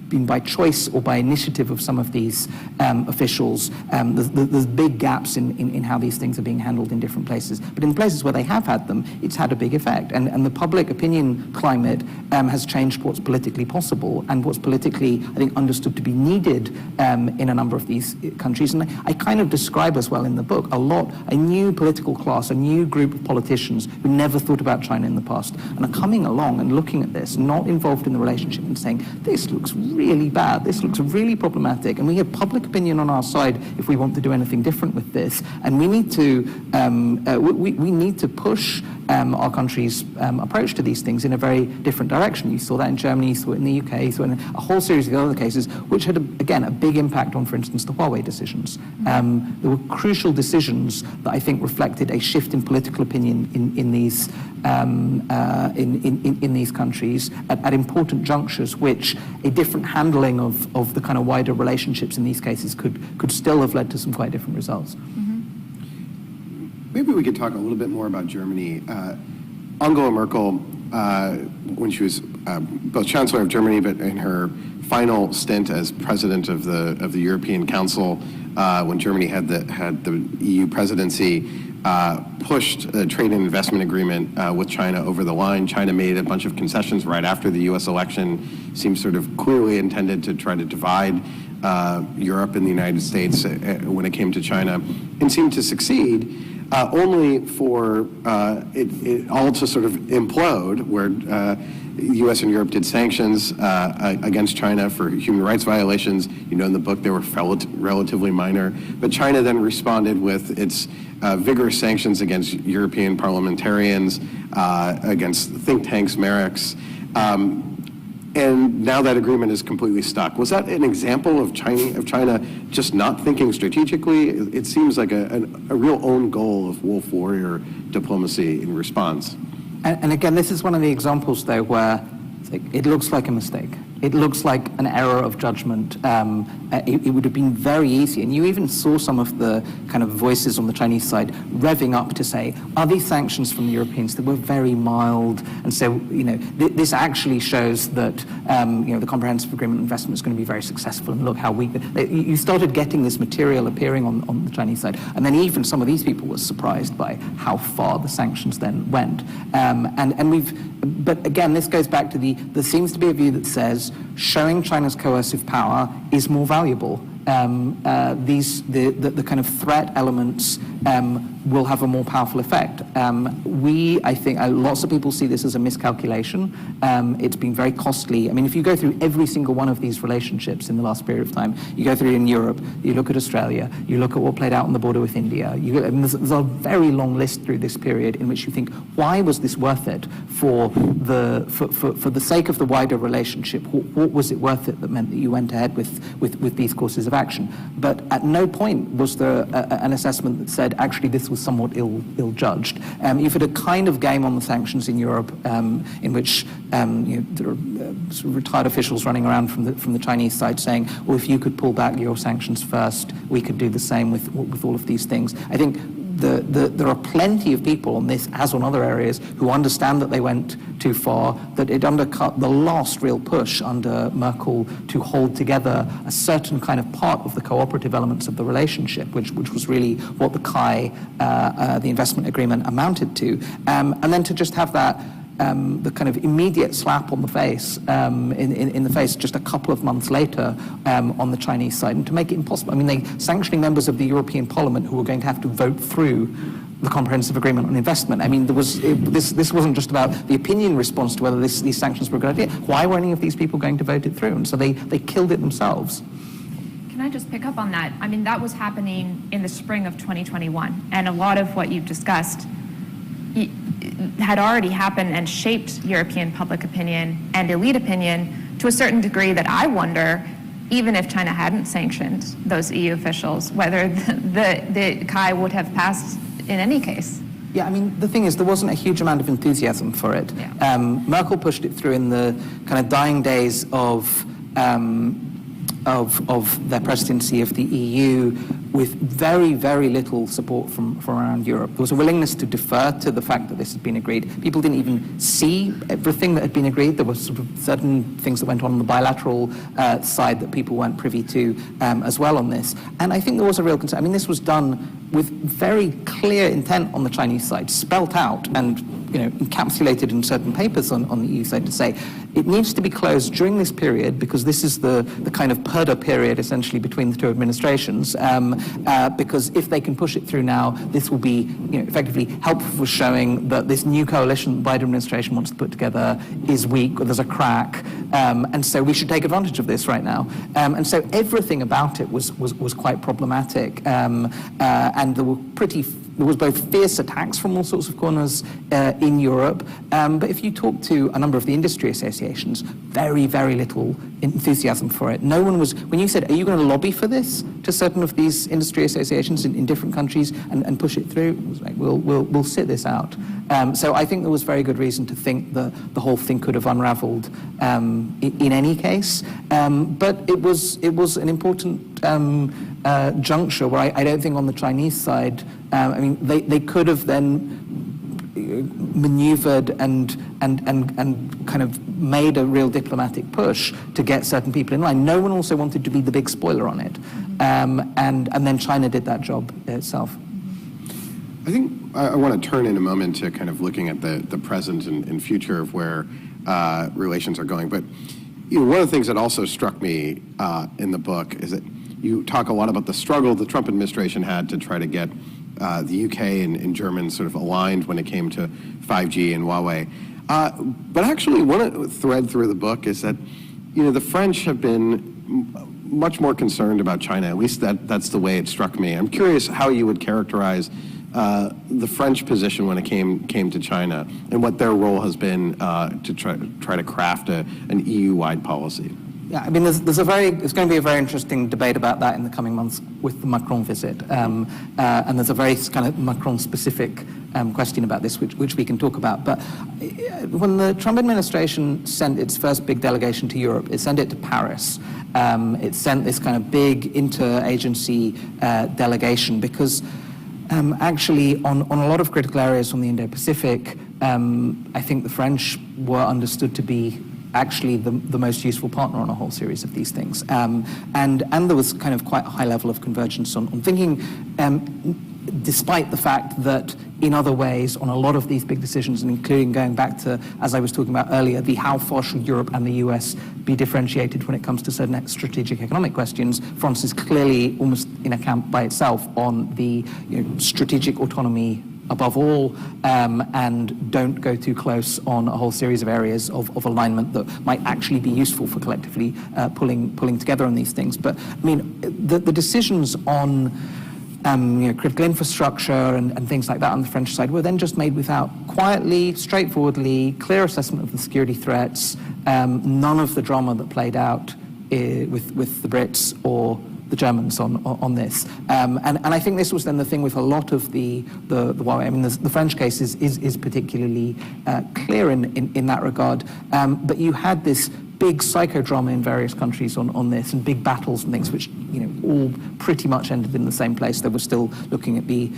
been by choice or by initiative of some of these officials, there's big gaps in how these things are being handled in different places. But in places where they have had them, it's had a big effect. And the public opinion climate has changed what's politically possible and what's politically, I think, understood to be needed in a number of these countries. And I kind of describe as well in the book a new political class, a new group of politicians who never thought about China in the past and are coming along and looking at this, not involved in the relationship, and saying, this looks really bad, this looks really problematic, and we have public opinion on our side if we want to do anything different with this, and we need to we need to push our country's approach to these things in a very different direction. You saw that in Germany, you saw it in the UK, you saw it in a whole series of other cases, which had, again, a big impact on, for instance, the Huawei decisions. There were crucial decisions that I think reflected a shift in political opinion in these in these countries at important junctures, which a different handling of the kind of wider relationships in these cases could still have led to some quite different results. Maybe we could talk a little bit more about Germany. Angela Merkel, when she was both Chancellor of Germany, but in her final stint as President of the European Council, when Germany had the EU presidency, pushed a trade and investment agreement with China over the line. China made a bunch of concessions right after the U.S. election, seems sort of clearly intended to try to divide Europe and the United States when it came to China, and seemed to succeed. Only for it all to sort of implode, where the U.S. and Europe did sanctions against China for human rights violations. You know, in the book they were relatively minor, but China then responded with its vigorous sanctions against European parliamentarians, against think tanks, Merrick's. And now that agreement is completely stuck. Was that an example of China just not thinking strategically? It seems like a real own goal of wolf warrior diplomacy in response. And again, this is one of the examples, though, where it looks like a mistake. It looks like an error of judgment. It would have been very easy, and you even saw some of the kind of voices on the Chinese side revving up to say, are these sanctions from the Europeans that were very mild? And so, you know, this actually shows that, you know, the comprehensive agreement on investment is going to be very successful, and look how weak. You started getting this material appearing on the Chinese side, and then even some of these people were surprised by how far the sanctions then went. But again, this goes back to there seems to be a view that says showing China's coercive power is more valuable. The kind of threat elements will have a more powerful effect. I think lots of people see this as a miscalculation. It's been very costly. I mean, if you go through every single one of these relationships in the last period of time, you go through in Europe, you look at Australia, you look at what played out on the border with India, there's a very long list through this period in which you think, why was this worth it for the sake of the wider relationship? What was it worth it that meant that you went ahead with these courses of action? But at no point was there an assessment that said, actually, this was somewhat ill-judged. You've had a kind of game on the sanctions in Europe in which there are sort of retired officials running around from the Chinese side saying, well, if you could pull back your sanctions first, we could do the same with all of these things. I think there are plenty of people on this, as on other areas, who understand that they went too far, that it undercut the last real push under Merkel to hold together a certain kind of part of the cooperative elements of the relationship, which was really what the CAI, the investment agreement, amounted to. And then to just have that the kind of immediate slap on the face, in the face just a couple of months later on the Chinese side, and to make it impossible. I mean, they sanctioning members of the European Parliament who were going to have to vote through the comprehensive agreement on investment. I mean, this wasn't just about the opinion response to whether these sanctions were a good idea. Why were any of these people going to vote it through? And so they killed it themselves. Can I just pick up on that? I mean, that was happening in the spring of 2021, and a lot of what you've discussed, had already happened and shaped European public opinion and elite opinion to a certain degree that I wonder, even if China hadn't sanctioned those EU officials, whether the Kai would have passed in any case. Yeah, I mean, the thing is, there wasn't a huge amount of enthusiasm for it. Yeah. Merkel pushed it through in the kind of dying days of their presidency of the EU, with very, very little support from around Europe. There was a willingness to defer to the fact that this had been agreed. People didn't even see everything that had been agreed. There were sort of certain things that went on the bilateral side that people weren't privy to as well on this. And I think there was a real concern. I mean, this was done with very clear intent on the Chinese side, spelt out and encapsulated in certain papers on the EU side to say it needs to be closed during this period because this is the kind of purdah period essentially between the two administrations. Because if they can push it through now, this will be effectively helpful for showing that this new coalition the Biden administration wants to put together is weak or there's a crack, and so we should take advantage of this right now. And so everything about it was quite problematic, and there was both fierce attacks from all sorts of corners in Europe, but if you talk to a number of the industry associations, very, very little enthusiasm for it. No one was, when you said, are you going to lobby for this to certain of these industry associations in different countries and push it through? It was like, we'll sit this out. So I think there was very good reason to think that the whole thing could have unraveled in any case. But it was an important juncture where I don't think on the Chinese side, I mean, they could have then maneuvered and kind of made a real diplomatic push to get certain people in line. No one also wanted to be the big spoiler on it. And then China did that job itself. I think I want to turn in a moment to kind of looking at the present and future of where relations are going. But one of the things that also struck me in the book is that you talk a lot about the struggle the Trump administration had to try to get the UK and Germans sort of aligned when it came to 5G and Huawei. But actually, one thread through the book is that the French have been much more concerned about China. At least that's the way it struck me. I'm curious how you would characterize the French position when it came to China and what their role has been to try to craft an EU-wide policy. Yeah, I mean, there's going to be a very interesting debate about that in the coming months with the Macron visit, and there's a very kind of Macron-specific question about this, which we can talk about. But when the Trump administration sent its first big delegation to Europe, it sent it to Paris. It sent this kind of big interagency delegation because actually on a lot of critical areas from the Indo-Pacific, I think the French were understood to be actually the most useful partner on a whole series of these things. And there was kind of quite a high level of convergence on thinking, despite the fact that in other ways, on a lot of these big decisions, and including going back to, as I was talking about earlier, the how far should Europe and the US be differentiated when it comes to certain strategic economic questions, France is clearly almost in a camp by itself on the strategic autonomy above all, and don't go too close on a whole series of areas of alignment that might actually be useful for collectively pulling together on these things. But I mean, the decisions on critical infrastructure and things like that on the French side were then just made without quietly, straightforwardly, clear assessment of the security threats, none of the drama that played out with the Brits or the Germans on this. And I think this was then the thing with a lot of the Huawei. I mean, the French case is particularly clear in that regard. But you had this big psychodrama in various countries on this, and big battles and things, which all pretty much ended in the same place. They were still looking at the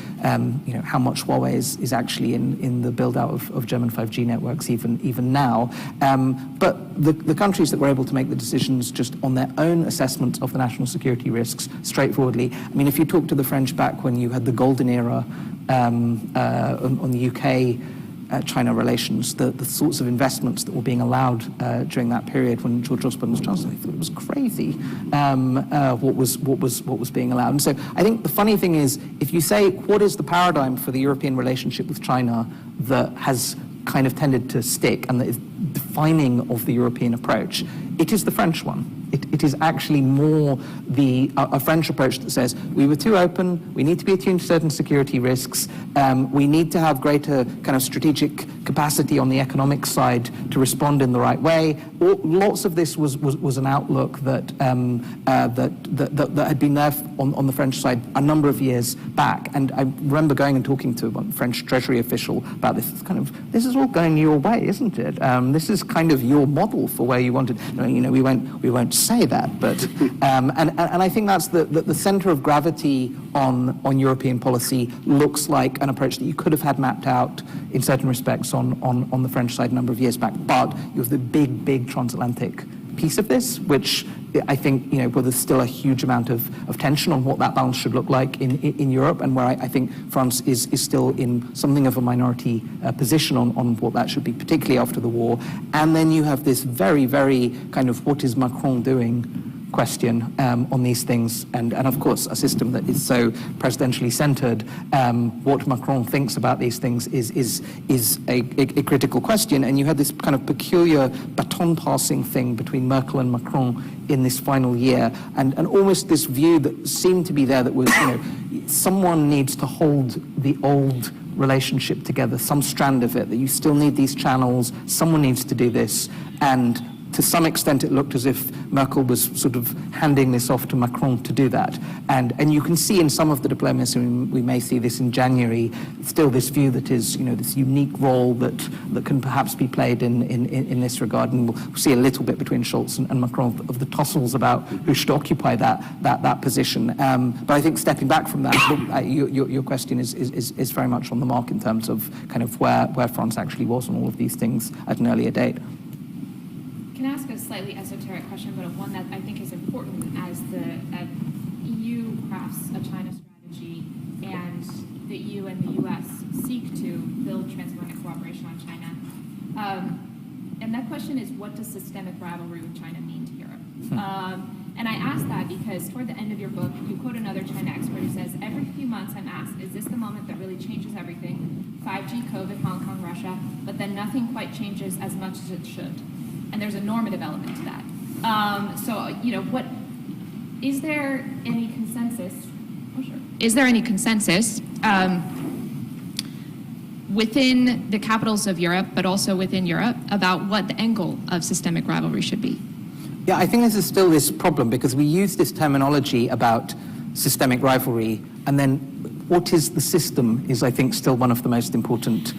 how much Huawei is actually in the build out of German 5G networks even now. But the countries that were able to make the decisions just on their own assessment of the national security risks straightforwardly. I mean, if you talk to the French back when you had the golden era on the UK China relations, the sorts of investments that were being allowed during that period when George Osborne was chancellor, I thought it was crazy what was being allowed. And so I think the funny thing is, if you say what is the paradigm for the European relationship with China that has kind of tended to stick and that is defining of the European approach, it is the French one. It is actually more a French approach that says we were too open, we need to be attuned to certain security risks, we need to have greater kind of strategic capacity on the economic side to respond in the right way. Lots of this was an outlook that had been there on the French side a number of years back. And I remember going and talking to one French Treasury official about this. It's kind of, this is all going your way, isn't it? This is kind of your model for where you wanted. You know, we won't say that, but and I think that's the center of gravity on European policy looks like an approach that you could have had mapped out in certain respects on the French side a number of years back. But you have the big transatlantic piece of this, which I think, you know, where there's still a huge amount of tension on what that balance should look like in Europe, and where I think France is still in something of a minority position on what that should be, particularly after the war. And then you have this very kind of what is Macron doing question on these things, and of course a system that is so presidentially centered. What Macron thinks about these things is a critical question, and you had this kind of peculiar baton passing thing between Merkel and Macron in this final year, and almost this view that seemed to be there that was, you know, someone needs to hold the old relationship together, some strand of it, that you still need these channels, someone needs to do this, and to some extent it looked as if Merkel was sort of handing this off to Macron to do that. And you can see in some of the diplomacy, we may see this in January, still this view that is, you know, this unique role that can perhaps be played in this regard. And we'll see a little bit between Scholz and Macron of the tussles about who should occupy that position. But I think stepping back from that, your question is very much on the mark in terms of kind of where France actually was on all of these things at an earlier date. Can I ask a slightly esoteric question, but one that I think is important as the EU crafts a China strategy and the EU and the US seek to build transatlantic cooperation on China? And that question is, what does systemic rivalry with China mean to Europe? And I ask that because toward the end of your book, you quote another China expert who says, every few months I'm asked, is this the moment that really changes everything? 5G, COVID, Hong Kong, Russia, but then nothing quite changes as much as it should. And there's a normative element to that. So, you know, is there any consensus? Oh, sure. Is there any consensus within the capitals of Europe, but also within Europe, about what the end goal of systemic rivalry should be? Yeah, I think this is still this problem because we use this terminology about systemic rivalry, and then what is the system is, I think, still one of the most important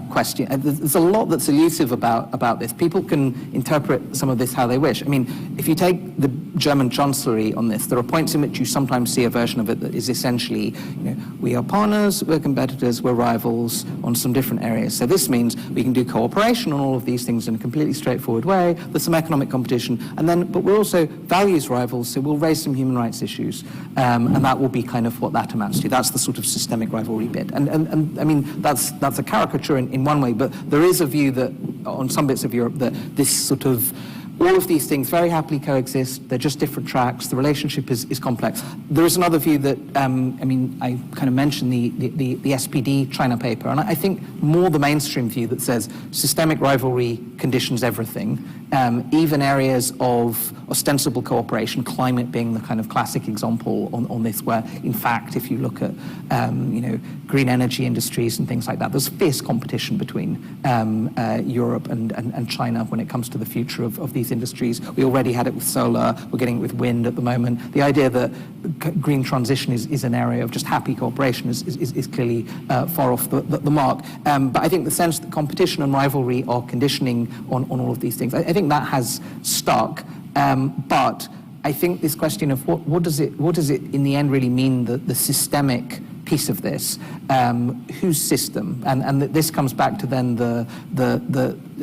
question. There's a lot that's elusive about this. People can interpret some of this how they wish. I mean, if you take the German chancellery on this, there are points in which you sometimes see a version of it that is essentially, you know, we are partners, we're competitors, we're rivals on some different areas. So this means we can do cooperation on all of these things in a completely straightforward way. There's some economic competition, but we're also values rivals, so we'll raise some human rights issues, and that will be kind of what that amounts to. That's the sort of systemic rivalry bit. And I mean, that's a caricature in one way, but there is a view that on some bits of Europe that this sort of all of these things very happily coexist. They're just different tracks. The relationship is complex. There is another view that, I mean, I kind of mentioned the SPD China paper, and I think more the mainstream view that says systemic rivalry conditions everything, even areas of ostensible cooperation, climate being the kind of classic example on this, where, in fact, if you look at, you know, green energy industries and things like that, there's fierce competition between Europe and China when it comes to the future of these industries. We already had it with solar, we're getting it with wind at the moment. The idea that green transition is an area of just happy cooperation is clearly far off the mark. But I think the sense that competition and rivalry are conditioning on all of these things, I think that has stuck. But I think this question of what does it in the end really mean, the systemic piece of this, whose system, and this comes back to then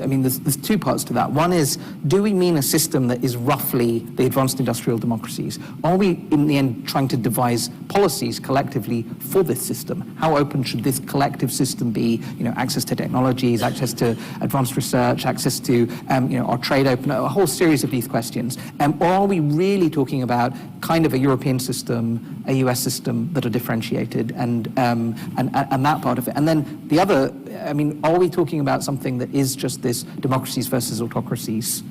I mean, there's two parts to that. One is, do we mean a system that is roughly the advanced industrial democracies? Are we, in the end, trying to devise policies collectively for this system? How open should this collective system be? You know, access to technologies, access to advanced research, access to, you know, our trade open, a whole series of these questions. Or are we really talking about kind of a European system, a US system that are differentiated, and that part of it? And then the other, I mean, are we talking about something that is just this democracies versus autocracies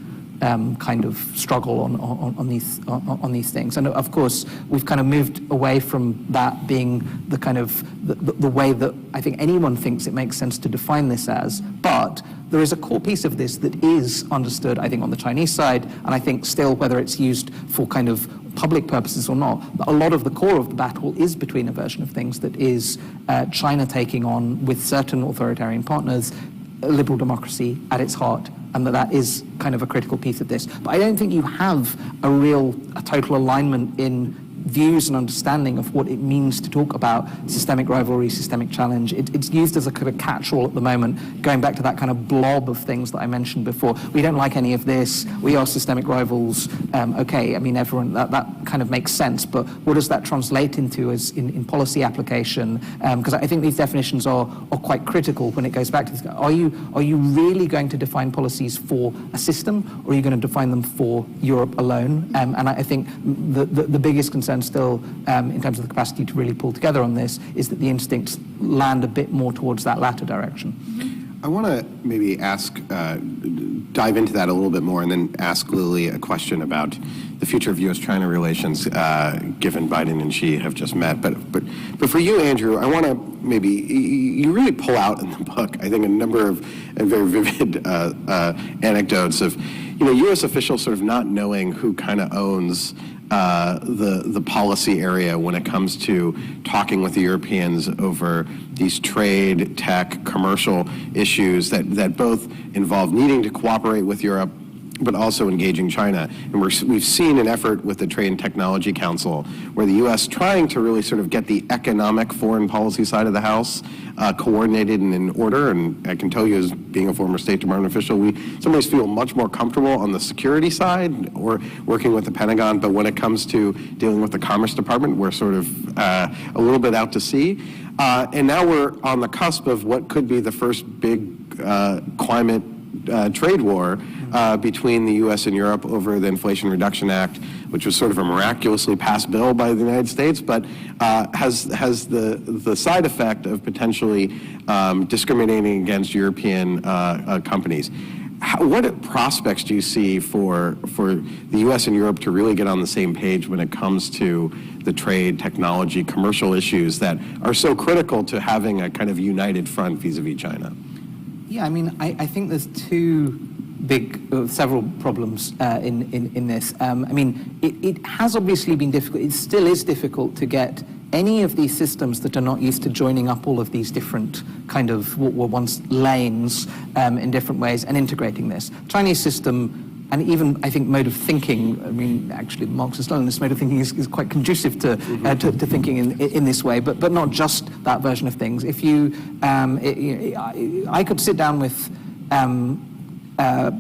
kind of struggle on these things. And of course, we've kind of moved away from that being the kind of the way that I think anyone thinks it makes sense to define this as. But there is a core piece of this that is understood, I think, on the Chinese side, and I think still, whether it's used for kind of public purposes or not, a lot of the core of the battle is between a version of things that is China taking on, with certain authoritarian partners, a liberal democracy at its heart, and that is kind of a critical piece of this. But I don't think you have a total alignment in views and understanding of what it means to talk about systemic rivalry, systemic challenge. It's used as a kind of catch-all at the moment, going back to that kind of blob of things that I mentioned before. We don't like any of this. We are systemic rivals. Okay, I mean, everyone, that kind of makes sense, but what does that translate into as in policy application? Because I think these definitions are quite critical when it goes back to this. Are you really going to define policies for a system, or are you going to define them for Europe alone? And I think the biggest concern still, in terms of the capacity to really pull together on this, is that the instincts land a bit more towards that latter direction. I want to maybe dive into that a little bit more, and then ask Lily a question about the future of U.S.-China relations, given Biden and Xi have just met. But for you, Andrew, I want to maybe, you really pull out in the book, I think, a number of very vivid anecdotes of, U.S. officials sort of not knowing who kind of owns the policy area when it comes to talking with the Europeans over these trade, tech, commercial issues that both involve needing to cooperate with Europe, but also engaging China. And we've seen an effort with the Trade and Technology Council where the U.S. trying to really sort of get the economic foreign policy side of the house coordinated and in order. And I can tell you, as being a former State Department official, we sometimes feel much more comfortable on the security side or working with the Pentagon. But when it comes to dealing with the Commerce Department, we're sort of a little bit out to sea. And now we're on the cusp of what could be the first big climate trade war between the U.S. and Europe over the Inflation Reduction Act, which was sort of a miraculously passed bill by the United States, but has the side effect of potentially discriminating against European companies. What prospects do you see for the U.S. and Europe to really get on the same page when it comes to the trade, technology, commercial issues that are so critical to having a kind of united front vis-a-vis China? Yeah, I mean, I think there's several problems in this. I mean, it has obviously been difficult. It still is difficult to get any of these systems that are not used to joining up all of these different kind of what were once lanes in different ways and integrating this. Chinese system, and even, I think, mode of thinking, I mean, actually, Marxist-Leninist mode of thinking is quite conducive to thinking in this way, but not just that version of things. If you, I could sit down with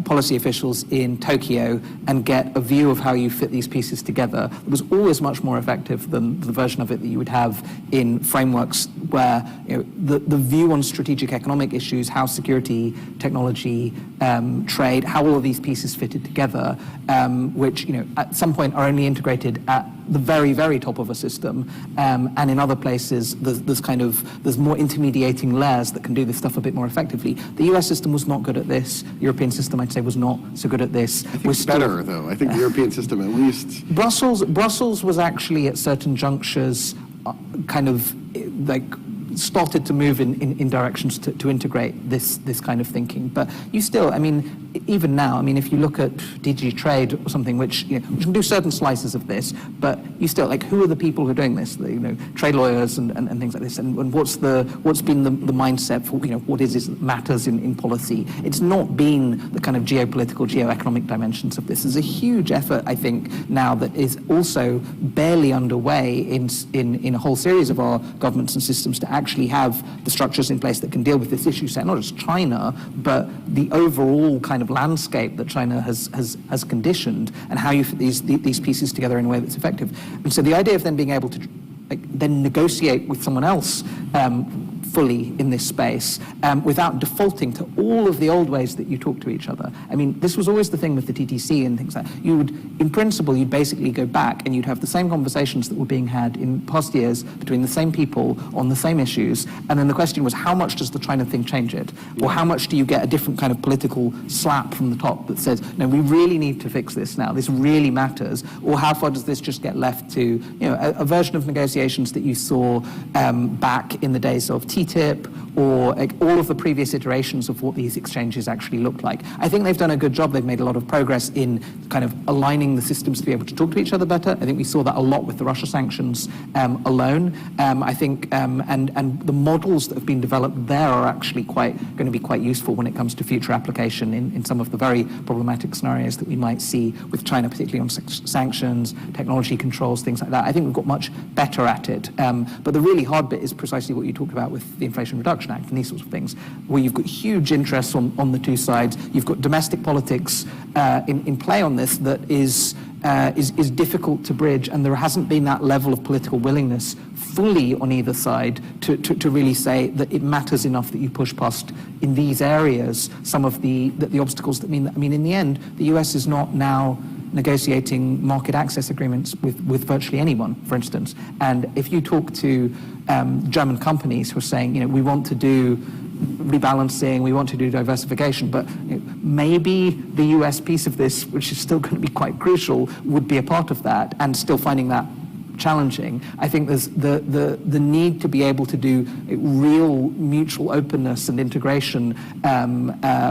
policy officials in Tokyo and get a view of how you fit these pieces together. It was always much more effective than the version of it that you would have in frameworks where the view on strategic economic issues, how security, technology, trade, how all of these pieces fitted together, which at some point are only integrated at the very, very top of a system, and in other places there's more intermediating layers that can do this stuff a bit more effectively. The US system was not good at this. The European system, I'd say, was not so good at this. I think it's better, though. I think the European system, at least. Brussels was actually at certain junctures kind of like started to move in directions to integrate this kind of thinking. But you still, I mean, even now, I mean, if you look at DG Trade or something, which which can do certain slices of this, but you still, like, who are the people who are doing this? Trade lawyers and things like this, and what's been the mindset for what is it that matters in policy? It's not been the kind of geopolitical, geoeconomic dimensions of this. There's a huge effort, I think, now that is also barely underway in a whole series of our governments and systems to actually have the structures in place that can deal with this issue set, not just China, but the overall kind of landscape that China has conditioned, and how you fit these pieces together in a way that's effective. And so the idea of then being able to then negotiate with someone else fully in this space without defaulting to all of the old ways that you talk to each other. I mean, this was always the thing with the TTC and things like that. In principle, you'd basically go back and you'd have the same conversations that were being had in past years between the same people on the same issues, and then the question was, how much does the China thing change it? Or how much do you get a different kind of political slap from the top that says, no, we really need to fix this now, this really matters? Or how far does this just get left to, you know, a version of negotiations that you saw back in the days of TTIP, or all of the previous iterations of what these exchanges actually looked like? I think they've done a good job. They've made a lot of progress in kind of aligning the systems to be able to talk to each other better. I think we saw that a lot with the Russia sanctions alone. I think, and the models that have been developed there are actually going to be quite useful when it comes to future application in some of the very problematic scenarios that we might see with China, particularly on sanctions, technology controls, things like that. I think we've got much better at it. But the really hard bit is precisely what you talked about with the Inflation Reduction Act and these sorts of things, where you've got huge interests on the two sides. You've got domestic politics in play on this that is difficult to bridge, and there hasn't been that level of political willingness fully on either side to really say that it matters enough that you push past in these areas some of the obstacles that mean that, I mean, in the end, the US is not now negotiating market access agreements with virtually anyone, for instance. And if you talk to German companies who are saying, you know, we want to do rebalancing, we want to do diversification, but you know, maybe the US piece of this, which is still going to be quite crucial, would be a part of that, and still finding that challenging. I think there's the need to be able to do real mutual openness and integration,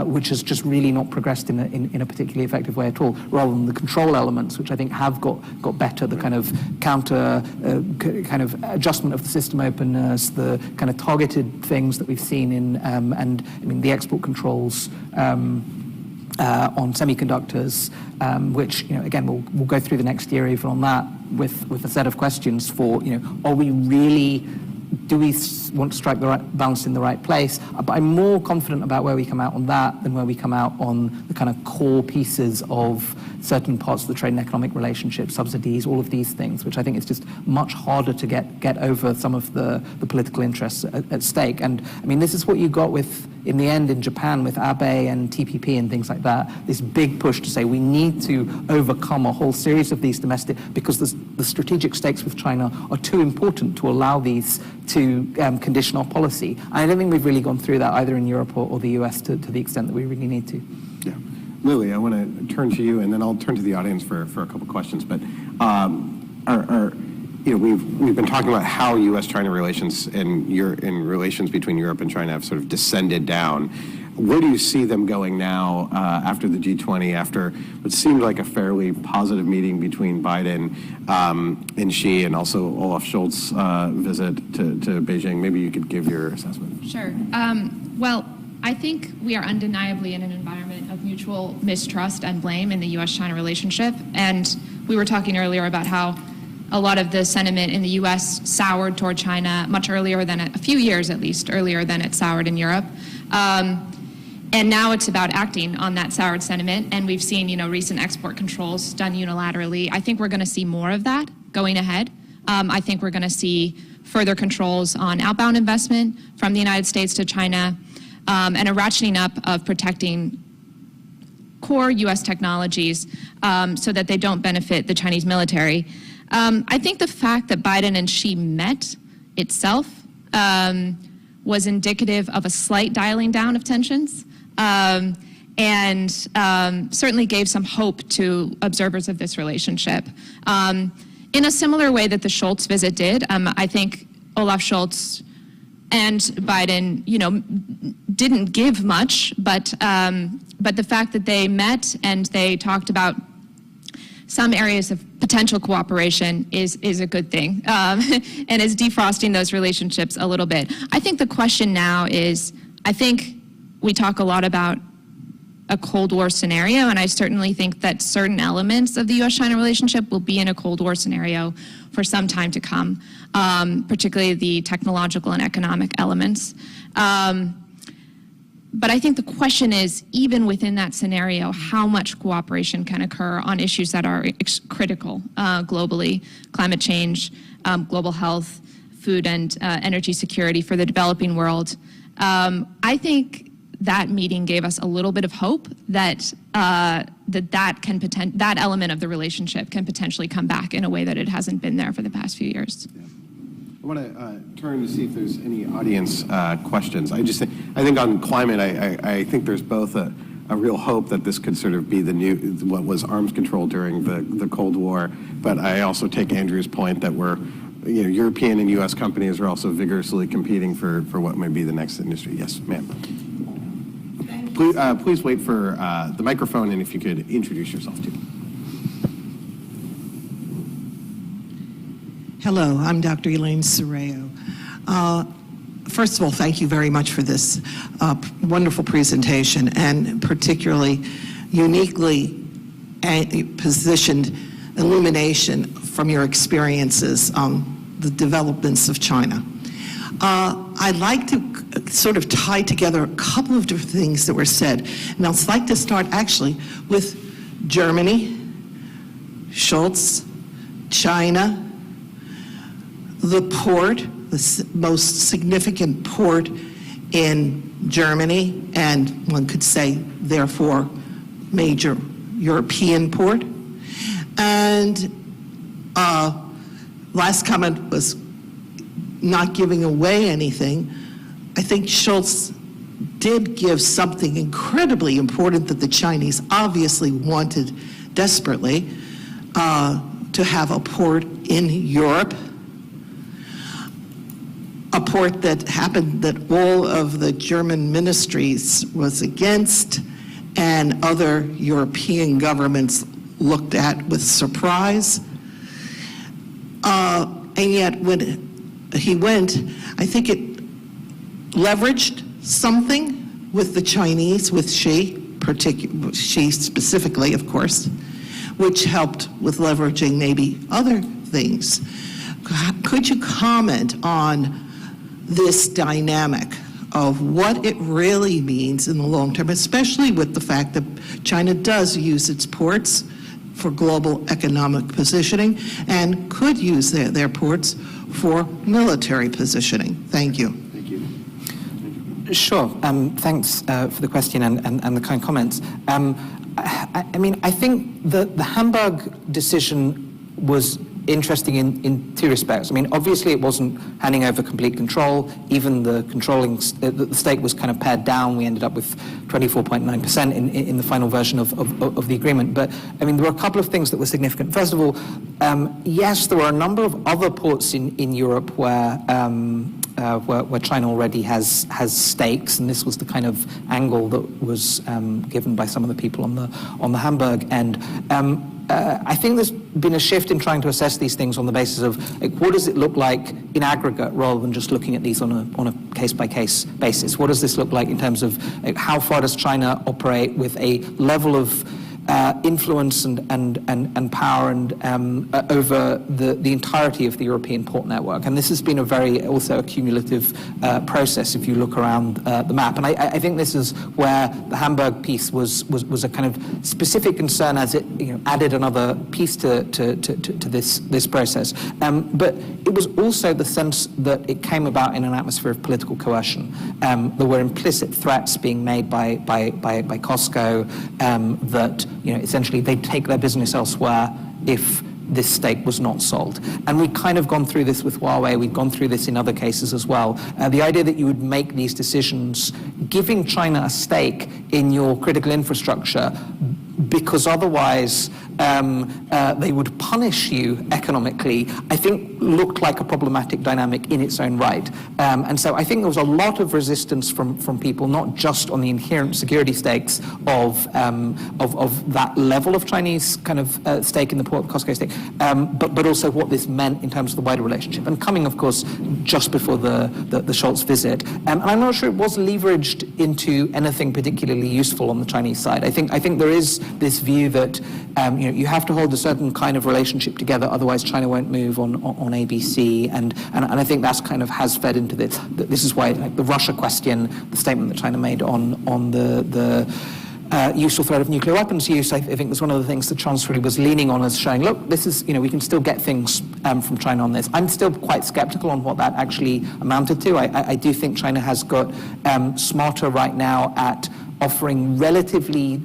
which has just really not progressed in a particularly effective way at all, rather than the control elements, which I think have got better, the kind of counter kind of adjustment of the system openness, the kind of targeted things that we've seen in, and I mean the export controls on semiconductors, which, you know, again, we'll go through the next year even on that with a set of questions for, you know, are we really, do we want to strike the right balance in the right place? But I'm more confident about where we come out on that than where we come out on the kind of core pieces of certain parts of the trade and economic relationship, subsidies, all of these things, which I think is just much harder to get over some of the political interests at stake. And I mean, this is what you got with, in the end, in Japan with Abe and TPP and things like that, this big push to say we need to overcome a whole series of these domestic, because the strategic stakes with China are too important to allow these to condition our policy. And I don't think we've really gone through that either in Europe or the US to the extent that we really need to. Yeah. Lily, I want to turn to you, and then I'll turn to the audience for a couple questions. But you know, we've been talking about how U.S.-China relations and relations between Europe and China have sort of descended down. Where do you see them going now after the G20, after what seemed like a fairly positive meeting between Biden and Xi, and also Olaf Scholz's visit to Beijing? Maybe you could give your assessment. Sure. Well, I think we are undeniably in an environment of mutual mistrust and blame in the U.S.-China relationship. And we were talking earlier about how a lot of the sentiment in the U.S. soured toward China much earlier than, a few years at least, earlier than it soured in Europe. And now it's about acting on that soured sentiment. And we've seen, you know, recent export controls done unilaterally. I think we're going to see more of that going ahead. I think we're going to see further controls on outbound investment from the United States to China, and a ratcheting up of protecting core U.S. technologies so that they don't benefit the Chinese military. I think the fact that Biden and Xi met itself was indicative of a slight dialing down of tensions, and certainly gave some hope to observers of this relationship. In a similar way that the Scholz visit did, I think Olaf Scholz and Biden, you know, didn't give much, but the fact that they met and they talked about some areas of potential cooperation is a good thing, and is defrosting those relationships a little bit. I think the question now is, I think we talk a lot about a Cold War scenario, and I certainly think that certain elements of the U.S.-China relationship will be in a Cold War scenario for some time to come, particularly the technological and economic elements. But I think the question is, even within that scenario, how much cooperation can occur on issues that are critical globally: climate change, global health, food and energy security for the developing world. I think that meeting gave us a little bit of hope that that element of the relationship can potentially come back in a way that it hasn't been there for the past few years. Yeah. I want to turn to see if there's any audience questions. I think on climate, I think there's both a real hope that this could sort of be the new, what was arms control during the Cold War, but I also take Andrew's point that European and U.S. companies are also vigorously competing for what may be the next industry. Yes, ma'am. Please wait for the microphone, and if you could introduce yourself too. Hello, I'm Dr. Elaine Serrao. First of all, thank you very much for this wonderful presentation, and particularly uniquely positioned illumination from your experiences on the developments of China. I'd like to sort of tie together a couple of different things that were said, and I'd like to start actually with Germany, Schultz, China, the port, the most significant port in Germany, and one could say, therefore, major European port. And last comment was not giving away anything. I think Schultz did give something incredibly important that the Chinese obviously wanted desperately, to have a port in Europe, a port that happened that all of the German ministries was against and other European governments looked at with surprise. And yet when he went, I think it leveraged something with the Chinese, with Xi specifically, of course, which helped with leveraging maybe other things. Could you comment on this dynamic of what it really means in the long term, especially with the fact that China does use its ports for global economic positioning and could use their ports for military positioning? Thank you. Thank you. Sure. Thanks for the question and the kind comments. I mean, I think the Hamburg decision was interesting in two respects. I mean, obviously it wasn't handing over complete control. Even the the stake was kind of pared down. We ended up with 24.9% in the final version of the agreement. But I mean, there were a couple of things that were significant. First of all, yes, there were a number of other ports in Europe where China already has stakes, and this was the kind of angle that was given by some of the people on the Hamburg end. I think there's been a shift in trying to assess these things on the basis of what does it look like in aggregate, rather than just looking at these on a case-by-case basis. What does this look like in terms of how far does China operate with a level of influence and power and over the entirety of the European port network. And this has been a very also a cumulative process if you look around the map. And I think this is where the Hamburg piece was a kind of specific concern as it added another piece to this process. But it was also the sense that it came about in an atmosphere of political coercion. There were implicit threats being made by COSCO that essentially they'd take their business elsewhere if this stake was not sold. And we've kind of gone through this with Huawei, we've gone through this in other cases as well. The idea that you would make these decisions, giving China a stake in your critical infrastructure, because otherwise they would punish you economically, I think looked like a problematic dynamic in its own right. And so I think there was a lot of resistance from people, not just on the inherent security stakes of that level of Chinese kind of stake in the port, COSCO stake, but also what this meant in terms of the wider relationship. And coming, of course, just before the Schultz visit. And I'm not sure it was leveraged into anything particularly useful on the Chinese side. I think there is this view that you have to hold a certain kind of relationship together, otherwise China won't move on ABC, and I think that's kind of has fed into this. This is why the Russia question, the statement that China made on useful threat of nuclear weapons use. I think was one of the things the Chancellery was leaning on as showing, look, this is, we can still get things from China on this. I'm still quite skeptical on what that actually amounted to. I do think China has got smarter right now at offering relatively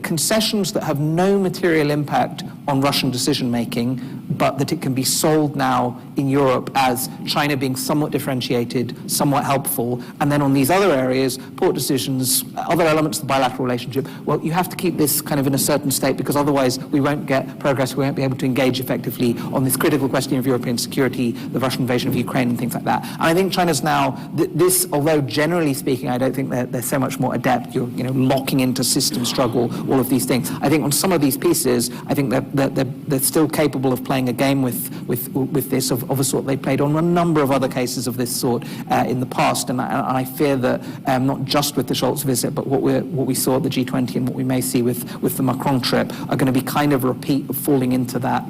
concessions that have no material impact on Russian decision-making, but that it can be sold now in Europe as China being somewhat differentiated, somewhat helpful, and then on these other areas, port decisions, other elements of the bilateral relationship, well, you have to keep this kind of in a certain state because otherwise we won't get progress, we won't be able to engage effectively on this critical question of European security, the Russian invasion of Ukraine and things like that. And I think China's now, this, although generally speaking, I don't think they're so much more adept, you're locking into system struggle, all of these things. I think on some of these pieces, I think they're still capable of playing a game with this of a sort they played on a number of other cases of this sort in the past. And I fear that not just with the Scholz visit, but what we saw at the G20 and what we may see with the Macron trip are going to be kind of a repeat of falling into that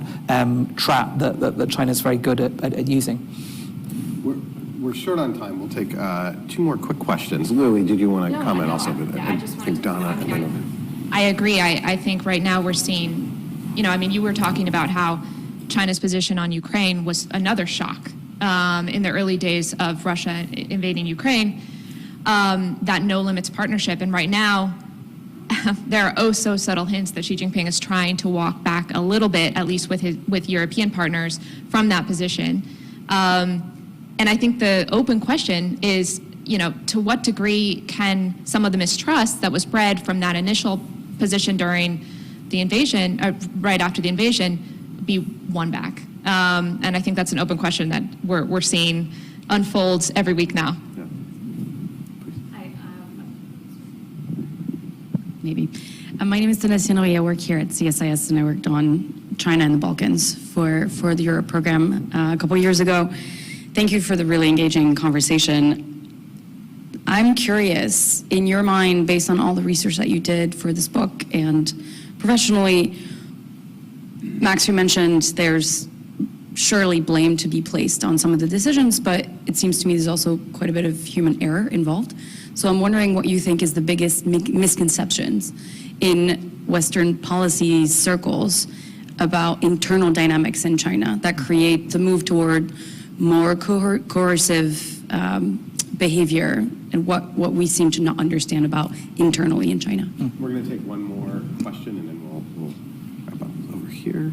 trap that China's very good at using. We're short on time. We'll take 2 more quick questions. Lily, did you want to comment also? I just think Donna and then I agree. I think right now we're seeing, you were talking about how China's position on Ukraine was another shock in the early days of Russia invading Ukraine, that no limits partnership. And right now, there are so subtle hints that Xi Jinping is trying to walk back a little bit, at least with European partners, from that position. And I think the open question is, to what degree can some of the mistrust that was bred from that initial position during the invasion, right after the invasion, be won back? And I think that's an open question that we're seeing unfolds every week now. Yeah. Maybe. My name is Denise Yanoy. I work here at CSIS, and I worked on China and the Balkans for the Europe program a couple years ago. Thank you for the really engaging conversation. I'm curious, in your mind, based on all the research that you did for this book and professionally, Max, you mentioned there's surely blame to be placed on some of the decisions, but it seems to me there's also quite a bit of human error involved. So I'm wondering what you think is the biggest misconceptions in Western policy circles about internal dynamics in China that create the move toward more coercive behavior and what we seem to not understand about internally in China. we're going to take one more question and then we'll wrap up over here.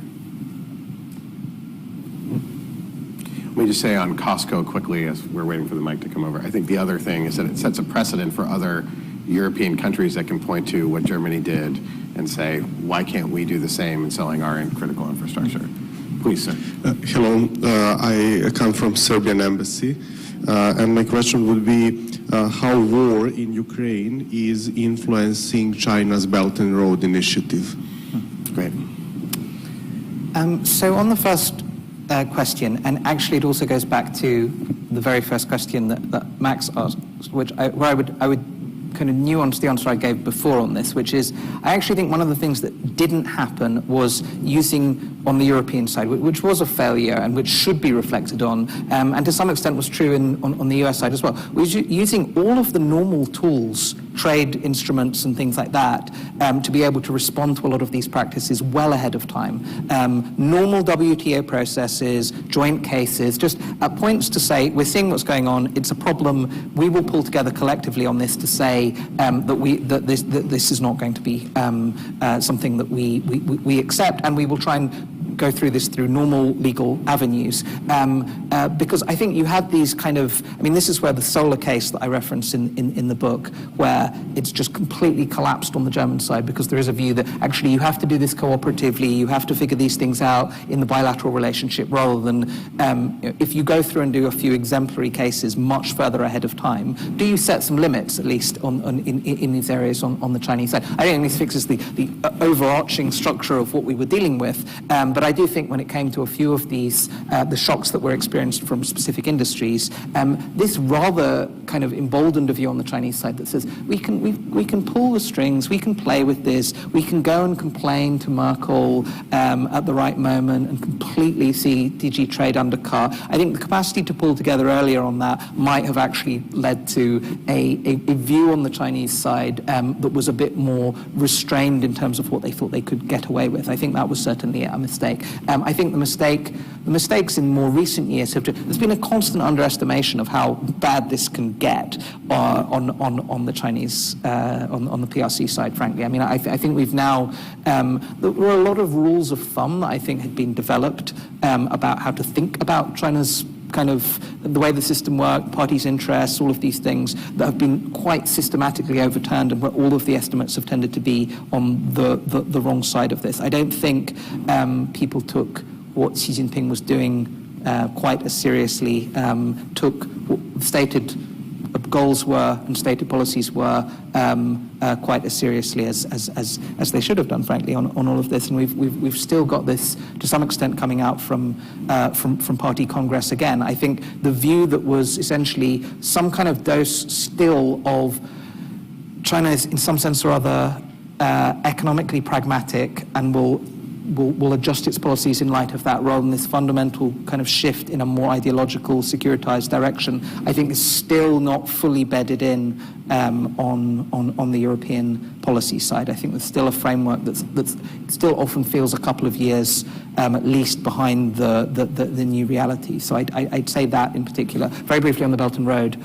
Let me just say on Costco quickly as we're waiting for the mic to come over. I think the other thing is that it sets a precedent for other European countries that can point to what Germany did and say, why can't we do the same in selling our critical infrastructure? Please, sir. Hello, I come from Serbian embassy, and my question would be how war in Ukraine is influencing China's Belt and Road Initiative. Great. So on the first question, and actually it also goes back to the very first question that Max asked, where I would kind of nuance the answer I gave before on this, which is I actually think one of the things that didn't happen was using on the European side, which was a failure and which should be reflected on, and to some extent was true on the US side as well, was using all of the normal tools, trade instruments and things like that, to be able to respond to a lot of these practices well ahead of time. Normal WTO processes, joint cases, just at points to say, we're seeing what's going on, it's a problem, we will pull together collectively on this to say that this is not going to be something that we accept, and we will try and go through this through normal legal avenues. Because I think you had these kind of, this is where the solar case that I reference in the book, where it's just completely collapsed on the German side, because there is a view that actually you have to do this cooperatively, you have to figure these things out in the bilateral relationship, rather than if you go through and do a few exemplary cases much further ahead of time, do you set some limits, at least in these areas on the Chinese side? I don't think this fixes the overarching structure of what we were dealing with, but I I do think when it came to a few of these, the shocks that were experienced from specific industries, this rather kind of emboldened a view on the Chinese side that says we can pull the strings, we can play with this, we can go and complain to Merkel at the right moment and completely see DG Trade undercut. I think the capacity to pull together earlier on that might have actually led to a view on the Chinese side that was a bit more restrained in terms of what they thought they could get away with. I think that was certainly a mistake. I think the mistakes in more recent years there's been a constant underestimation of how bad this can get on the Chinese, on the PRC side, frankly. I mean, I think we've now, there were a lot of rules of thumb that I think had been developed about how to think about China's kind of the way the system worked, parties' interests, all of these things that have been quite systematically overturned, and where all of the estimates have tended to be on the wrong side of this. I don't think people took what Xi Jinping was doing quite as seriously, took what stated goals were and stated policies were quite as seriously as they should have done, frankly, on all of this. And we've still got this to some extent coming out from Party Congress again. I think the view that was essentially some kind of dose still of China is in some sense or other economically pragmatic and will adjust its policies in light of that, rather than this fundamental kind of shift in a more ideological, securitized direction, I think is still not fully bedded in on the European policy side. I think there's still a framework that's still often feels a couple of years at least behind the new reality. So I'd say that in particular. Very briefly on the Belt and Road.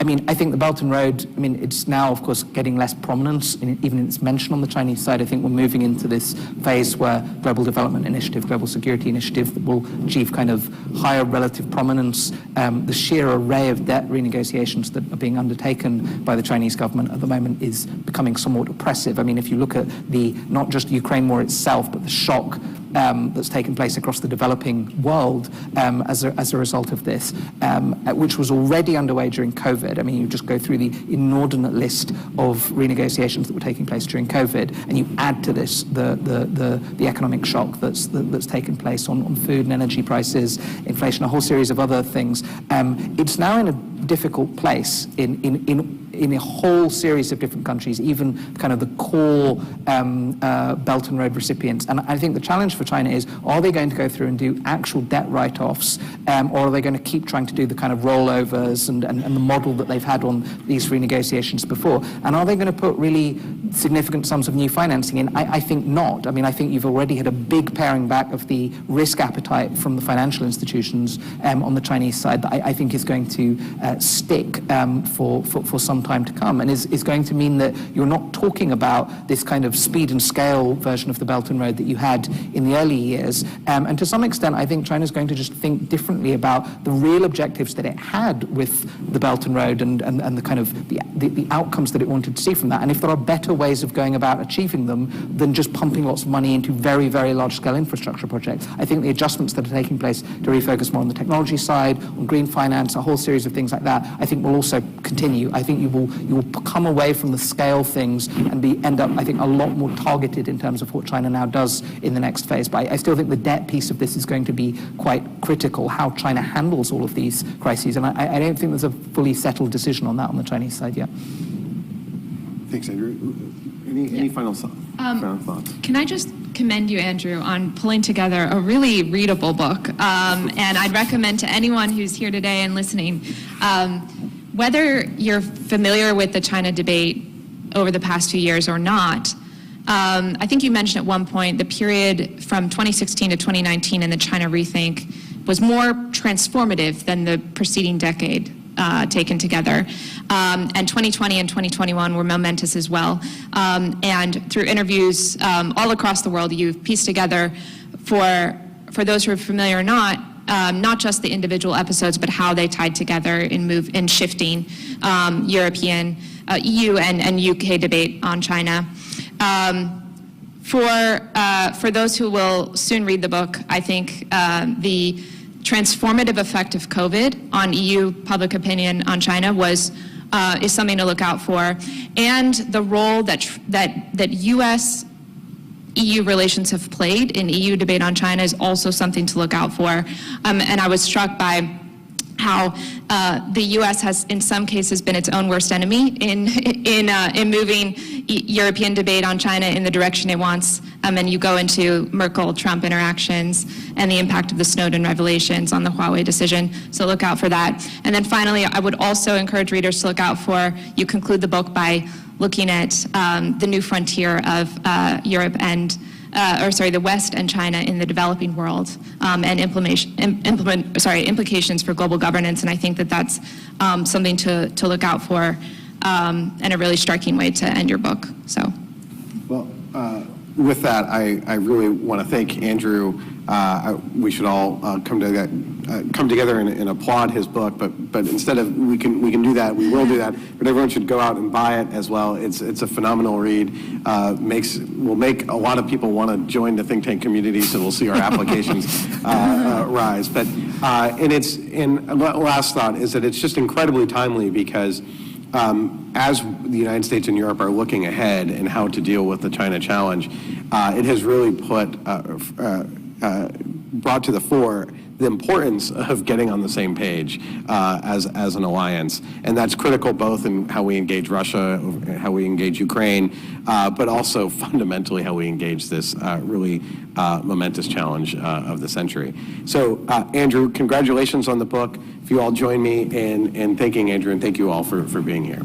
I mean, I think the Belt and Road, I mean, it's now, of course, getting less prominence, even in its mention on the Chinese side. I think we're moving into this phase where Global Development Initiative, Global Security Initiative will achieve kind of higher relative prominence. The sheer array of debt renegotiations that are being undertaken by the Chinese government at the moment is becoming somewhat oppressive. I mean, if you look at the, not just Ukraine war itself, but the shock that's taken place across the developing world as a result of this, which was already underway during COVID. I mean, you just go through the inordinate list of renegotiations that were taking place during COVID, and you add to this the economic shock that's taken place on food and energy prices, inflation, a whole series of other things. It's now in a difficult place in a whole series of different countries, even kind of the core Belt and Road recipients. And I think the challenge for China is, are they going to go through and do actual debt write-offs, or are they going to keep trying to do the kind of rollovers and the model that they've had on these renegotiations before? And are they going to put really significant sums of new financing in? I think not. I mean, I think you've already had a big paring back of the risk appetite from the financial institutions on the Chinese side that I think is going to stick for some time to come, and is going to mean that you're not talking about this kind of speed and scale version of the Belt and Road that you had in the early years. And to some extent, I think China's going to just think differently about the real objectives that it had with the Belt and Road and the kind of the outcomes that it wanted to see from that. And if there are better ways of going about achieving them than just pumping lots of money into very, very large-scale infrastructure projects, I think the adjustments that are taking place to refocus more on the technology side, on green finance, a whole series of things like that, I think will also continue. I think you will come away from the scale things and end up, I think, a lot more targeted in terms of what China now does in the next phase. But I still think the debt piece of this is going to be quite critical, how China handles all of these crises. And I don't think there's a fully settled decision on that on the Chinese side yet. Thanks, Andrew. Any final thoughts? Can I just commend you, Andrew, on pulling together a really readable book? And I'd recommend to anyone who's here today and listening, whether you're familiar with the China debate over the past few years or not, I think you mentioned at one point the period from 2016 to 2019 in the China Rethink was more transformative than the preceding decade taken together. And 2020 and 2021 were momentous as well. And through interviews all across the world, you've pieced together, for those who are familiar or not just the individual episodes, but how they tied together in shifting European, EU and UK debate on China. For those who will soon read the book, I think the transformative effect of COVID on EU public opinion on China is something to look out for, and the role that U.S. EU relations have played in EU debate on China is also something to look out for. And I was struck by how the U.S. has, in some cases, been its own worst enemy in moving European debate on China in the direction it wants. And you go into Merkel-Trump interactions and the impact of the Snowden revelations on the Huawei decision. So look out for that. And then finally, I would also encourage readers to look out for, you conclude the book by looking at the new frontier of Europe and the West and China in the developing world, and implications for global governance. And I think that that's something to look out for, and a really striking way to end your book. So, Well, with that, I really want to thank Andrew. We should all come together and applaud his book. But instead of we can do that, we will do that. But everyone should go out and buy it as well. It's a phenomenal read. Will make a lot of people want to join the think tank community. So we'll see our applications rise. But last thought is that it's just incredibly timely because. As the United States and Europe are looking ahead in how to deal with the China challenge, it has really brought to the fore the importance of getting on the same page as an alliance. And that's critical both in how we engage Russia, how we engage Ukraine, but also fundamentally how we engage this really momentous challenge of the century. So, Andrew, congratulations on the book. If you all join me in thanking Andrew, and thank you all for being here.